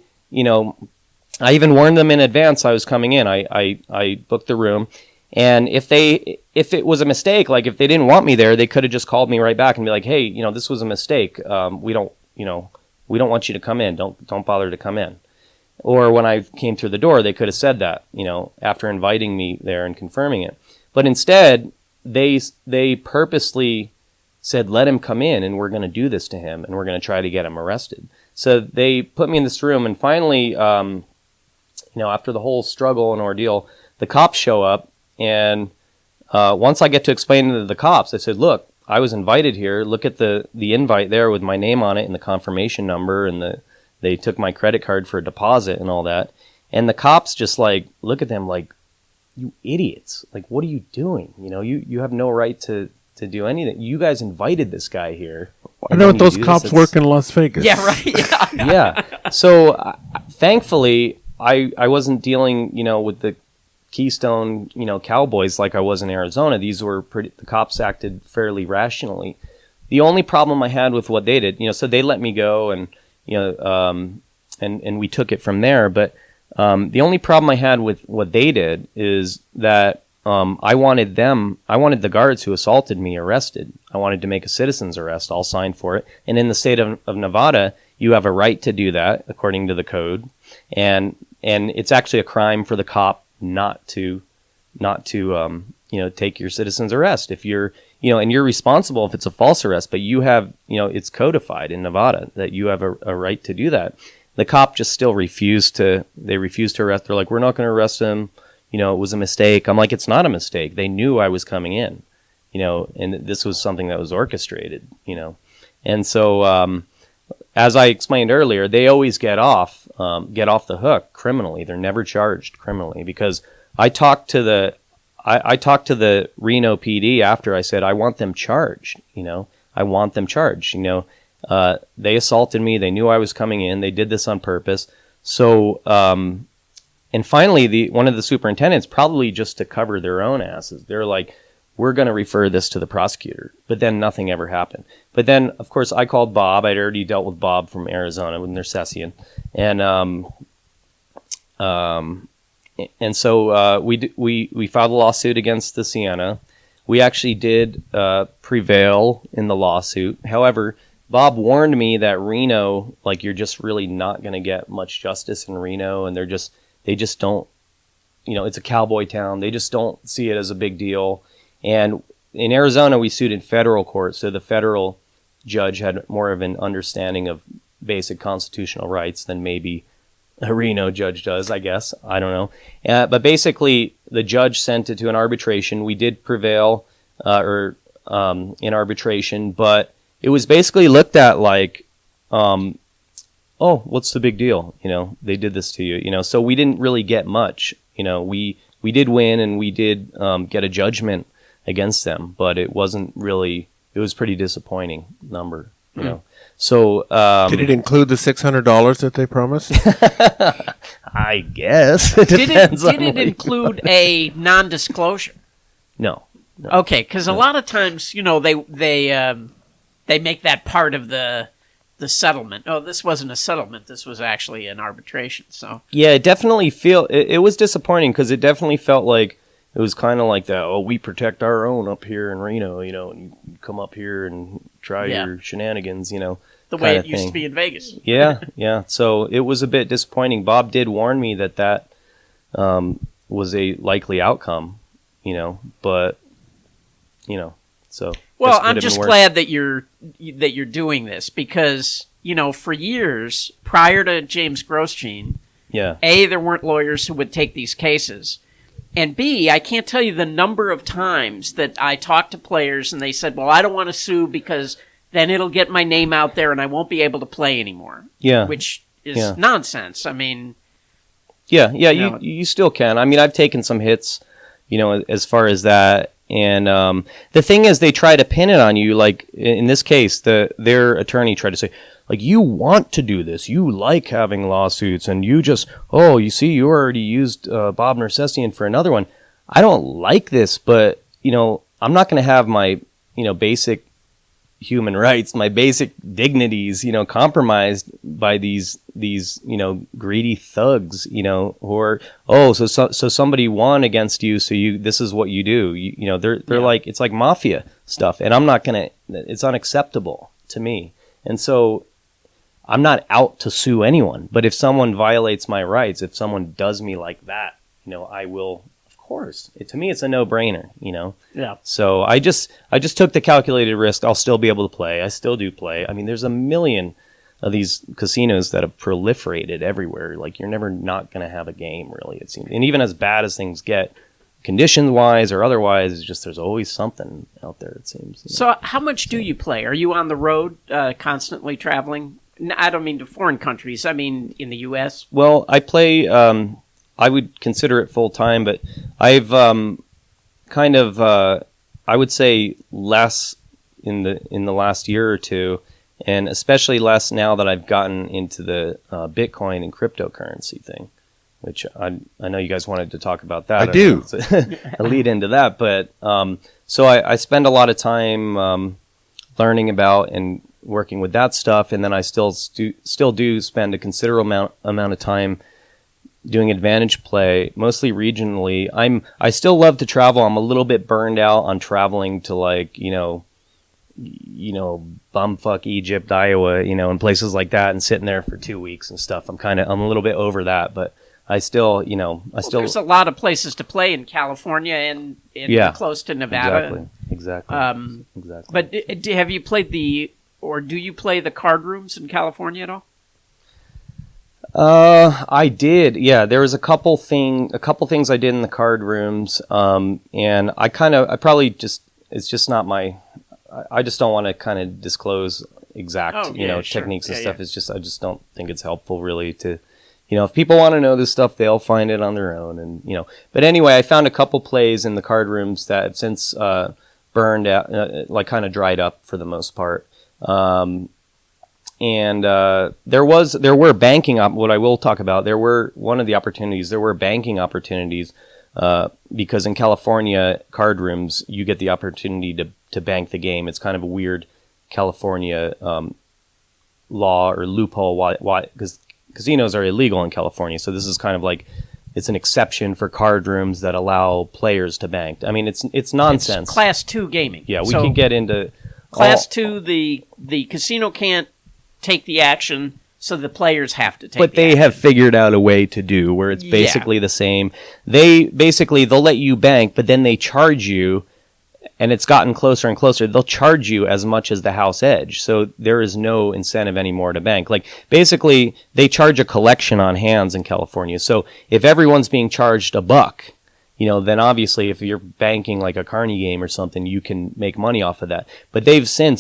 I even warned them in advance I was coming in. I booked the room. And if it was a mistake, like if they didn't want me there, they could have just called me right back and be like, "Hey, this was a mistake. We don't want you to come in. Don't bother to come in." Or when I came through the door, they could have said that, after inviting me there and confirming it. But instead, they purposely said, "Let him come in, and we're going to do this to him, and we're going to try to get him arrested." So they put me in this room, and finally, after the whole struggle and ordeal, the cops show up, and once I get to explain to the cops, I said, "Look, I was invited here. Look at the invite there with my name on it and the confirmation number, and they took my credit card for a deposit and all that." And the cops just like look at them like, "You idiots! Like, what are you doing? You have no right to do anything. You guys invited this guy here." I know those cops work in Las Vegas. Yeah, right. Yeah. Yeah. So thankfully, I wasn't dealing, with the Keystone, cowboys like I was in Arizona. The cops acted fairly rationally. The only problem I had with what they did, so they let me go, and and we took it from there. But the only problem I had with what they did is that I wanted the guards who assaulted me arrested. I wanted to make a citizen's arrest. I'll sign for it. And in the state of Nevada, you have a right to do that according to the code. And it's actually a crime for the cop not to take your citizen's arrest. If you're, and you're responsible if it's a false arrest, but you have, it's codified in Nevada that you have a right to do that. The cop just still refused to arrest. They're like, "We're not going to arrest him. It was a mistake." I'm like, "It's not a mistake. They knew I was coming in, and this was something that was orchestrated, And so, as I explained earlier, they always get off the hook criminally. They're never charged criminally because I talked to the Reno PD after. I said, "I want them charged, I want them charged, they assaulted me. They knew I was coming in. They did this on purpose." So, and finally, one of the superintendents, probably just to cover their own asses, they're like, "We're going to refer this to the prosecutor." But then nothing ever happened. But then, of course, I called Bob. I'd already dealt with Bob from Arizona with Nersessian. And And so we filed a lawsuit against the Sienna. We actually did prevail in the lawsuit. However, Bob warned me that Reno, like, you're just really not going to get much justice in Reno, and they just don't, it's a cowboy town. They just don't see it as a big deal. And in Arizona, we sued in federal court, so the federal judge had more of an understanding of basic constitutional rights than maybe a Reno judge does, I guess. I don't know. But basically, the judge sent it to an arbitration. We did prevail in arbitration, but it was basically looked at like, oh, what's the big deal? They did this to you. So we didn't really get much. We did win, and we did get a judgment against them, but it wasn't really. It was pretty disappointing number. So did it include the $600 that they promised? I guess did it include a non-disclosure? No. Okay, because a lot of times, they make that part of the settlement. Oh, this wasn't a settlement. This was actually an arbitration. So yeah, it definitely it was disappointing because it definitely felt like it was kind of like that. Oh, we protect our own up here in Reno, and you come up here and try your shenanigans, the way it used to be in Vegas. Yeah. So it was a bit disappointing. Bob did warn me that was a likely outcome, but so. Well, I'm just glad that you're doing this because for years prior to James Grosjean, A, there weren't lawyers who would take these cases. And B, I can't tell you the number of times that I talked to players and they said, well, I don't want to sue because then it'll get my name out there and I won't be able to play anymore. Yeah. Which is nonsense. I mean... Yeah, you still can. I mean, I've taken some hits, as far as that. And the thing is, they try to pin it on you. Like, in this case, their attorney tried to say, like, you want to do this. You like having lawsuits. And you just, you see, you already used Bob Nersessian for another one. I don't like this, but, I'm not going to have my, basic human rights, my basic dignities, compromised by these greedy thugs, who are, so somebody won against you, so this is what you do. They're like, it's like mafia stuff, and I'm not gonna. It's unacceptable to me, and so I'm not out to sue anyone. But if someone violates my rights, if someone does me like that, I will. Of course, to me, it's a no-brainer, Yeah. So I just took the calculated risk. I'll still be able to play. I still do play. I mean, there's a million of these casinos that have proliferated everywhere. Like, you're never not going to have a game, really, it seems. And even as bad as things get, conditions-wise or otherwise, it's just there's always something out there, it seems. So how much do you play? Are you on the road, constantly traveling? I don't mean to foreign countries. I mean in the U.S.? Well, I play... I would consider it full-time, but I've I would say less in the last year or two, and especially less now that I've gotten into the Bitcoin and cryptocurrency thing, which I know you guys wanted to talk about that. I do. A lead into that, but so I spend a lot of time learning about and working with that stuff, and then I still do spend a considerable amount of time doing advantage play, mostly regionally. I still love to travel. I'm a little bit burned out on traveling to, like, bumfuck Egypt, Iowa, and places like that, and sitting there for 2 weeks and stuff. I'm a little bit over that, but I still, there's a lot of places to play in California and close to Nevada. Exactly. But have you played do you play the card rooms in California at all? I did. Yeah, there was a couple things I did in the card rooms. And I probably just, it's just not I just don't want to kind of disclose exact, techniques and stuff. Yeah. It's just, I just don't think it's helpful really to, if people want to know this stuff, they'll find it on their own. And, but anyway, I found a couple plays in the card rooms that have since, burned out, like kind of dried up for the most part. And there were banking. What I will talk about, there were banking opportunities because in California card rooms you get the opportunity to bank the game. It's kind of a weird California law or loophole. Why? Because casinos are illegal in California, so this is kind of like it's an exception for card rooms that allow players to bank. I mean, it's nonsense. It's Class 2 gaming. Yeah, we can get into Class 2. The casino can't take the action, so the players have to take. But they have figured out a way to do where it's basically the same. They'll let you bank, but then they charge you. And it's gotten closer and closer. They'll charge you as much as the house edge. So there is no incentive anymore to bank. Like, basically, they charge a collection on hands in California. So if everyone's being charged $1, then obviously if you're banking like a Carney game or something, you can make money off of that. But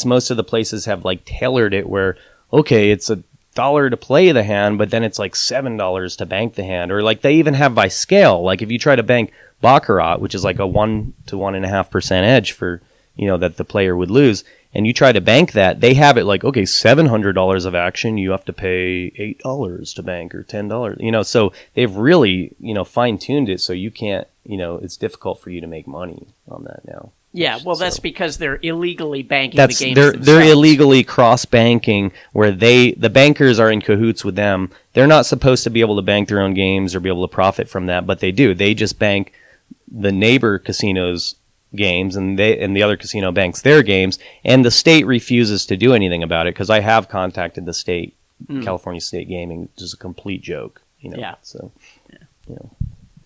most of the places have like tailored it where, okay, it's $1 to play the hand, but then it's like $7 to bank the hand. Or like they even have by scale. Like if you try to bank Baccarat, which is like a 1 to 1.5% edge for, that the player would lose, and you try to bank that, they have it like, okay, $700 of action, you have to pay $8 to bank or $10. So they've really, fine-tuned it so you can't, it's difficult for you to make money on that now. Yeah, well, that's because they're illegally banking the games they're illegally cross-banking, where the bankers are in cahoots with them. They're not supposed to be able to bank their own games or be able to profit from that, but they do. They just bank the neighbor casino's games, and the other casino banks their games, and the state refuses to do anything about it, because I have contacted the state, California State Gaming, which is a complete joke. Yeah. So,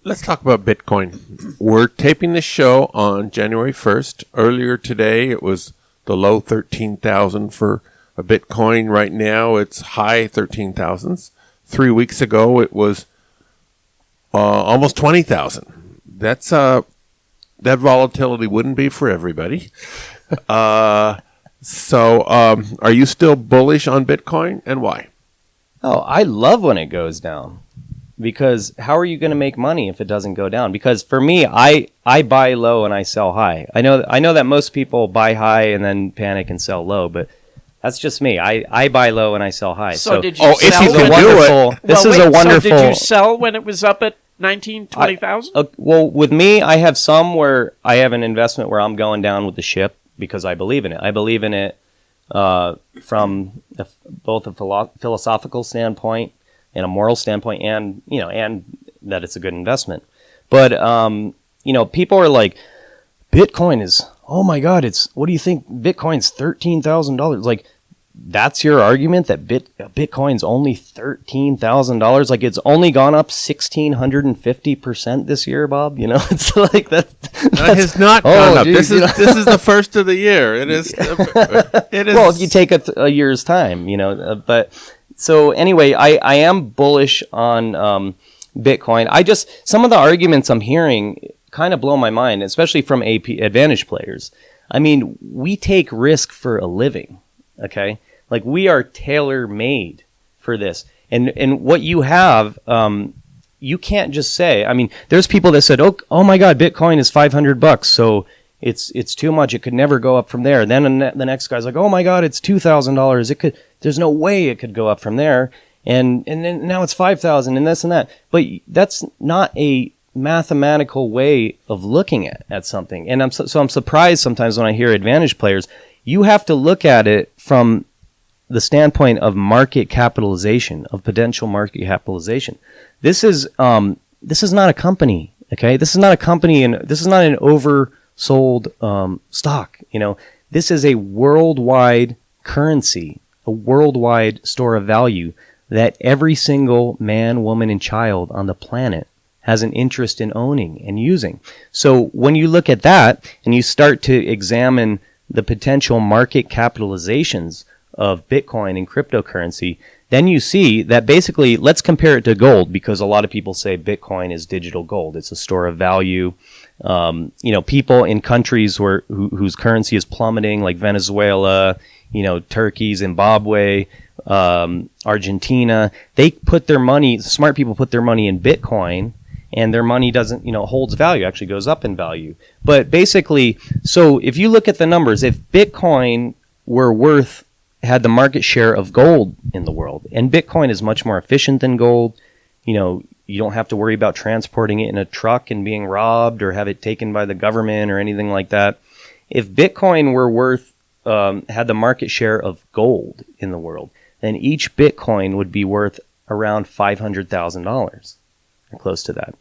Let's talk about Bitcoin. We're taping the show on January 1st. Earlier today, it was the low 13,000 for a Bitcoin. Right now, it's high 13,000s. 3 weeks ago, it was almost 20,000. That's that volatility wouldn't be for everybody. So are you still bullish on Bitcoin, and why? Oh, I love when it goes down, because how are you going to make money if it doesn't go down? Because for me, I buy low and I sell high. I know that most people buy high and then panic and sell low, but that's just me. I buy low and I sell high. So did you sell? This is a wonderful. So did you sell when it was up at 20,000? Well, with me, I have some where I have an investment where I'm going down with the ship because I believe in it. I believe in it from both a philosophical standpoint and a moral standpoint, and that it's a good investment. But people are like, Bitcoin is, oh my God, what do you think? Bitcoin's $13,000. Like, that's your argument, that Bitcoin's only $13,000? Like, it's only gone up 1,650% this year, Bob? It's like that. It has not gone up. Geez, this is the first of the year. It is. It is. Well, if you take a year's time, but so anyway, I am bullish on Bitcoin. Some of the arguments I'm hearing kind of blow my mind, especially from AP Advantage players. I mean, we take risk for a living, okay? Like, we are tailor-made for this. And what you have, you can't just say, I mean, there's people that said, oh my God, Bitcoin is $500, so it's too much. It could never go up from there. Then the next guy's like, oh my God, it's $2,000. There's no way it could go up from there. And then now it's 5,000 and this and that. But that's not a mathematical way of looking at something. And I'm surprised sometimes when I hear Advantage players. You have to look at it from the standpoint of market capitalization, of potential market capitalization. This is not a company, okay? This is not a company, and this is not an oversold stock. This is a worldwide currency, a worldwide store of value that every single man, woman, and child on the planet has an interest in owning and using. So when you look at that and you start to examine the potential market capitalizations of Bitcoin and cryptocurrency, then you see that basically, let's compare it to gold, because a lot of people say Bitcoin is digital gold. It's a store of value. People in countries whose currency is plummeting, like Venezuela, Turkey, Zimbabwe, Argentina, smart people put their money in Bitcoin, and their money doesn't, holds value, actually goes up in value. But basically, so if you look at the numbers, if Bitcoin had the market share of gold in the world, and Bitcoin is much more efficient than gold, you don't have to worry about transporting it in a truck and being robbed or have it taken by the government or anything like that. If Bitcoin had the market share of gold in the world, then each Bitcoin would be worth around $500,000. or close to that.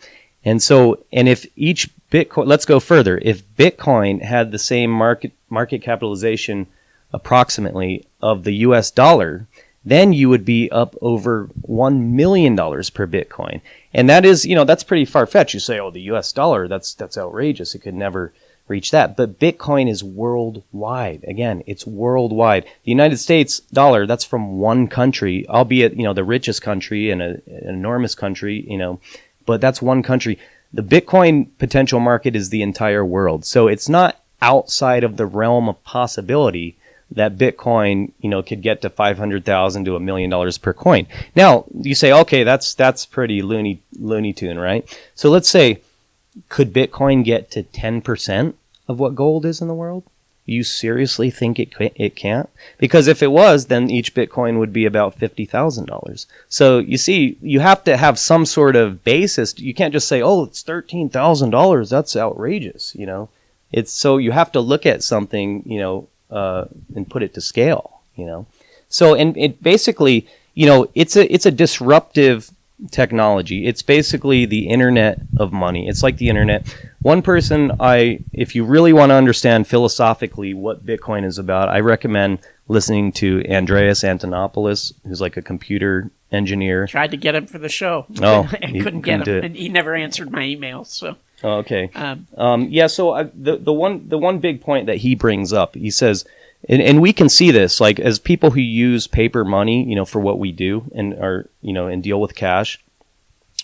And so, and if each Bitcoin, let's go further. If Bitcoin had the same market capitalization approximately of the US dollar, then you would be up over $1 million per Bitcoin. And that is, that's pretty far-fetched. You say, oh, the US dollar, that's outrageous. It could never reach that. But Bitcoin is worldwide. Again, it's worldwide. The United States dollar, that's from one country, albeit, the richest country and an enormous country, but that's one country. The Bitcoin potential market is the entire world. So it's not outside of the realm of possibility that Bitcoin, could get to $500,000 to $1 million per coin. Now, you say, okay, that's pretty looney tune, right? So let's say, could Bitcoin get to 10% of what gold is in the world? You seriously think it can't? Because if it was, then each Bitcoin would be about $50,000. So you see, you have to have some sort of basis. You can't just say, oh, it's $13,000. That's outrageous, It's so you have to look at something, and put it to scale, So, and it basically, it's a disruptive technology. It's basically the internet of money. It's like the internet. One person, if you really want to understand philosophically what Bitcoin is about, I recommend listening to Andreas Antonopoulos, who's like a computer engineer. Tried to get him for the show. Oh, I couldn't get him. And he never answered my emails, so. Oh, okay. So the one big point that he brings up, he says, and we can see this, like as people who use paper money, for what we do and are, and deal with cash,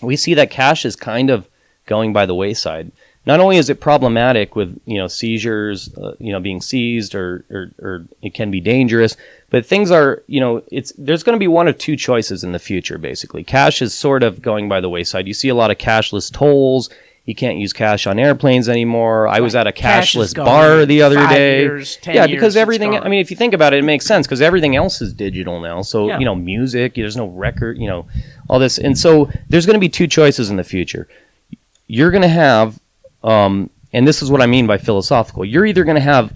we see that cash is kind of going by the wayside. Not only is it problematic with, seizures, being seized or it can be dangerous, but things are, there's going to be one of two choices in the future, basically. Cash is sort of going by the wayside. You see a lot of cashless tolls. You can't use cash on airplanes anymore. I was at a cashless bar the other day. Years, 10 years, because everything, if you think about it, it makes sense because everything else is digital now. So, music, there's no record, all this. And so there's going to be two choices in the future. You're going to have, and this is what I mean by philosophical, you're either going to have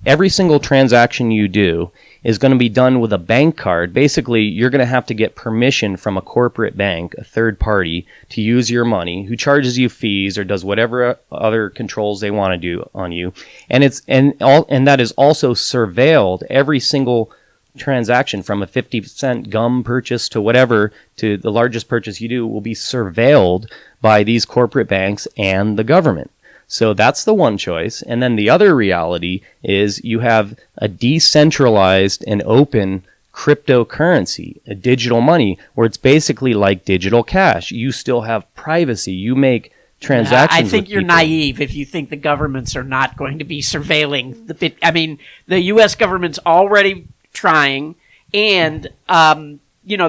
every single transaction you do is going to be done with a bank card. Basically, you're going to have to get permission from a corporate bank, a third party, to use your money, who charges you fees or does whatever other controls they want to do on you. And that is also surveilled. Every single transaction, from a 50-cent gum purchase to whatever, to the largest purchase you do, will be surveilled by these corporate banks and the government. So that's the one choice. And then the other reality is you have a decentralized and open cryptocurrency, a digital money, where it's basically like digital cash. You still have privacy. You make transactions. I think you're naive if you think the governments are not going to be surveilling the bit. I mean, the U.S. government's already trying, and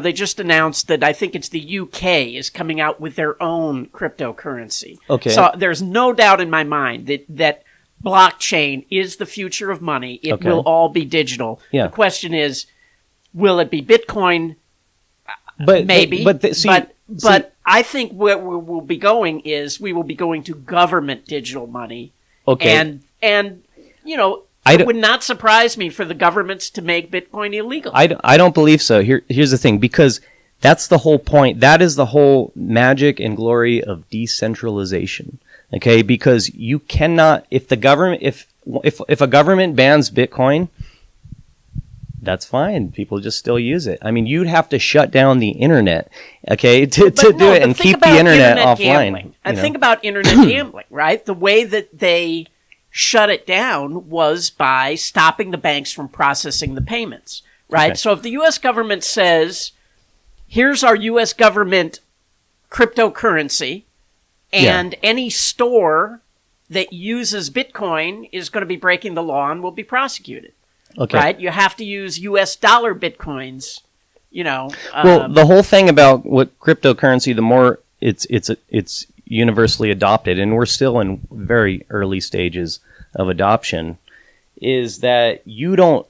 they just announced that I think it's the UK is coming out with their own cryptocurrency. Okay. So there's no doubt in my mind that blockchain is the future of money. It will all be digital. Yeah. The question is, will it be Bitcoin? Maybe. But I think where we will be going is we will be going to government digital money. Okay. And it would not surprise me for the governments to make Bitcoin illegal. I don't believe so. Here's the thing, because that's the whole point. That is the whole magic and glory of decentralization. Okay, because you cannot, if the government, if a government bans Bitcoin, that's fine. People just still use it. I mean, you'd have to shut down the internet, okay, to do it and keep the internet offline. And think about internet gambling, right? The way that they shut it down was by stopping the banks from processing the payments, right? Okay. So if the U.S. government says, here's our U.S. government cryptocurrency, and any store that uses Bitcoin is going to be breaking the law and will be prosecuted, right? You have to use U.S. dollar Bitcoins, well, the whole thing about what cryptocurrency, the more it's universally adopted, and we're still in very early stages of adoption, is that you don't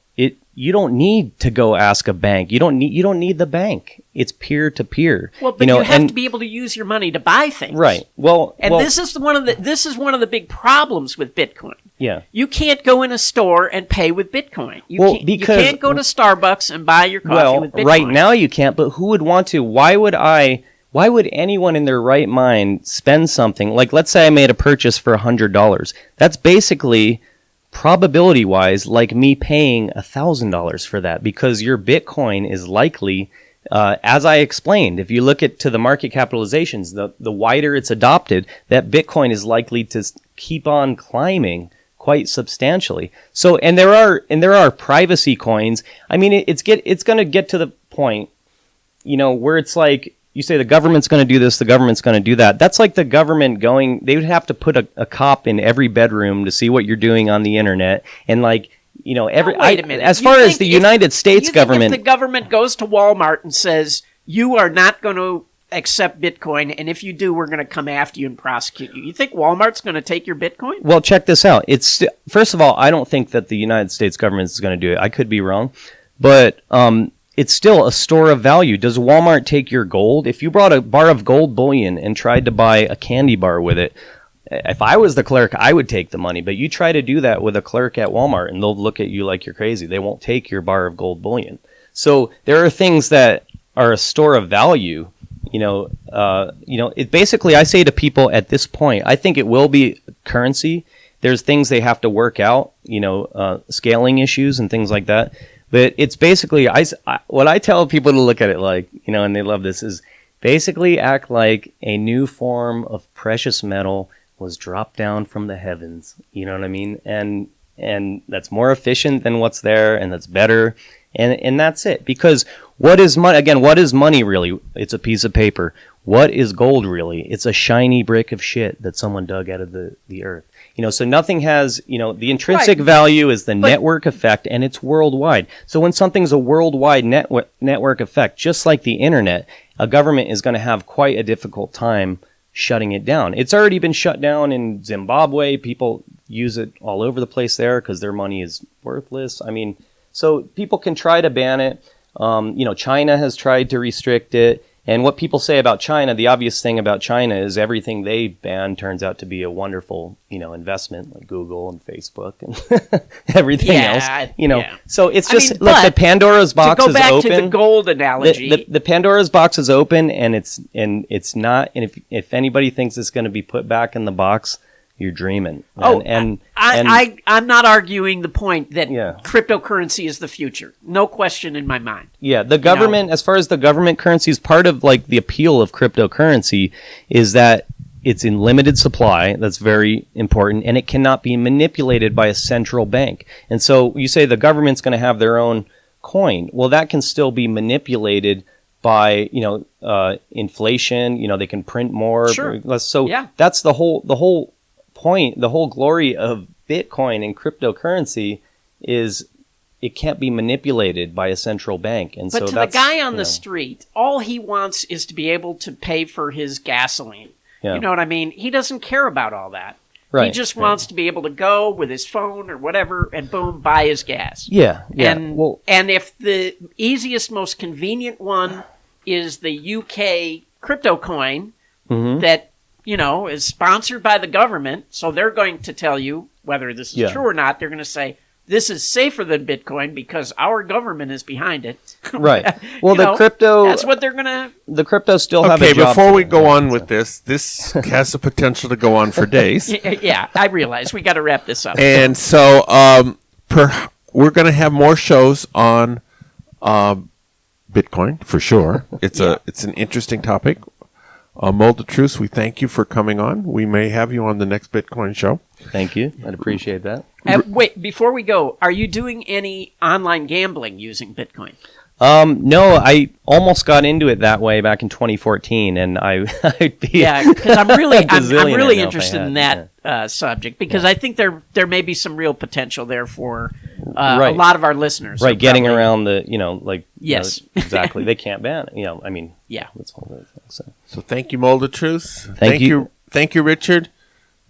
need to go ask a bank. You don't need the bank. It's peer to peer. Well, but you have to be able to use your money to buy things, right? This is one of the big problems with Bitcoin. Yeah, you can't go in a store and pay with Bitcoin. You can't go to Starbucks and buy your coffee with Bitcoin. Right now you can't. But who would want to? Why would I Why would anyone in their right mind spend something like, let's say I made a purchase for $100? That's basically, probability-wise, like me paying $1,000 for that, because your Bitcoin is likely, as I explained, if you look to the market capitalizations, the wider it's adopted, that Bitcoin is likely to keep on climbing quite substantially. So, and there are privacy coins. I mean, it's going to get to the point, where it's like, you say the government's going to do this, the government's going to do that. That's like the government they would have to put a cop in every bedroom to see what you're doing on the internet. And like, wait a minute. As far as the United States government. If the government goes to Walmart and says, you are not going to accept Bitcoin, and if you do, we're going to come after you and prosecute you. You think Walmart's going to take your Bitcoin? Well, check this out. First of all, I don't think that the United States government is going to do it. I could be wrong. But, it's still a store of value. Does Walmart take your gold? If you brought a bar of gold bullion and tried to buy a candy bar with it, if I was the clerk, I would take the money. But you try to do that with a clerk at Walmart, and they'll look at you like you're crazy. They won't take your bar of gold bullion. So there are things that are a store of value. It basically, I say to people at this point, I think it will be currency. There's things they have to work out, scaling issues and things like that. But it's basically, what I tell people to look at it like, and they love this, is basically act like a new form of precious metal was dropped down from the heavens. You know what I mean? And that's more efficient than what's there, and that's better. And that's it. Because what is money? Again, what is money really? It's a piece of paper. What is gold really? It's a shiny brick of shit that someone dug out of the earth. So nothing has, the intrinsic value is the network effect, and it's worldwide. So when something's a worldwide network effect, just like the internet, a government is going to have quite a difficult time shutting it down. It's already been shut down in Zimbabwe. People use it all over the place there because their money is worthless. I mean, so people can try to ban it. China has tried to restrict it. And what people say about China, the obvious thing about China is everything they ban turns out to be a wonderful, investment, like Google and Facebook and everything else. So it's just, the Pandora's box is open. To go back to the gold analogy. The Pandora's box is open, and it's not, and if anybody thinks it's going to be put back in the box, you're dreaming. I'm not arguing the point that cryptocurrency is the future. No question in my mind. Yeah, the government, as far as the government currencies, part of like the appeal of cryptocurrency is that it's in limited supply. That's very important, and it cannot be manipulated by a central bank. And so you say the government's going to have their own coin. Well, that can still be manipulated by inflation. They can print more. Sure. So that's the whole point, the whole glory of Bitcoin and cryptocurrency is it can't be manipulated by a central bank. And but to the guy on the street, all he wants is to be able to pay for his gasoline. Yeah. You know what I mean? He doesn't care about all that. Right. He just wants to be able to go with his phone or whatever and boom, buy his gas. Yeah. And if the easiest, most convenient one is the UK crypto coin that is sponsored by the government, so they're going to tell you whether this is true or not. They're going to say, this is safer than Bitcoin because our government is behind it. Right. Well, the crypto... That's what they're going to... The crypto still have a job. Okay, before we go on with this has the potential to go on for days. Yeah, I realize. We got to wrap this up. And so we're going to have more shows on Bitcoin, for sure. It's an interesting topic. Molded Truth, we thank you for coming on. We may have you on the next Bitcoin show. Thank you. I'd appreciate that. Wait, before we go, are you doing any online gambling using Bitcoin? No, I almost got into it that way back in 2014, and I'd be because I'm really interested in that subject because I think there may be some real potential there for a lot of our listeners. Right, getting around the yes, exactly. They can't ban it. That's all those things. So thank you, Molded Truth. Thank you, Richard.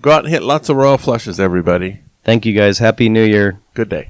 Go out and hit lots of royal flushes, everybody. Thank you, guys. Happy New Year. Good day.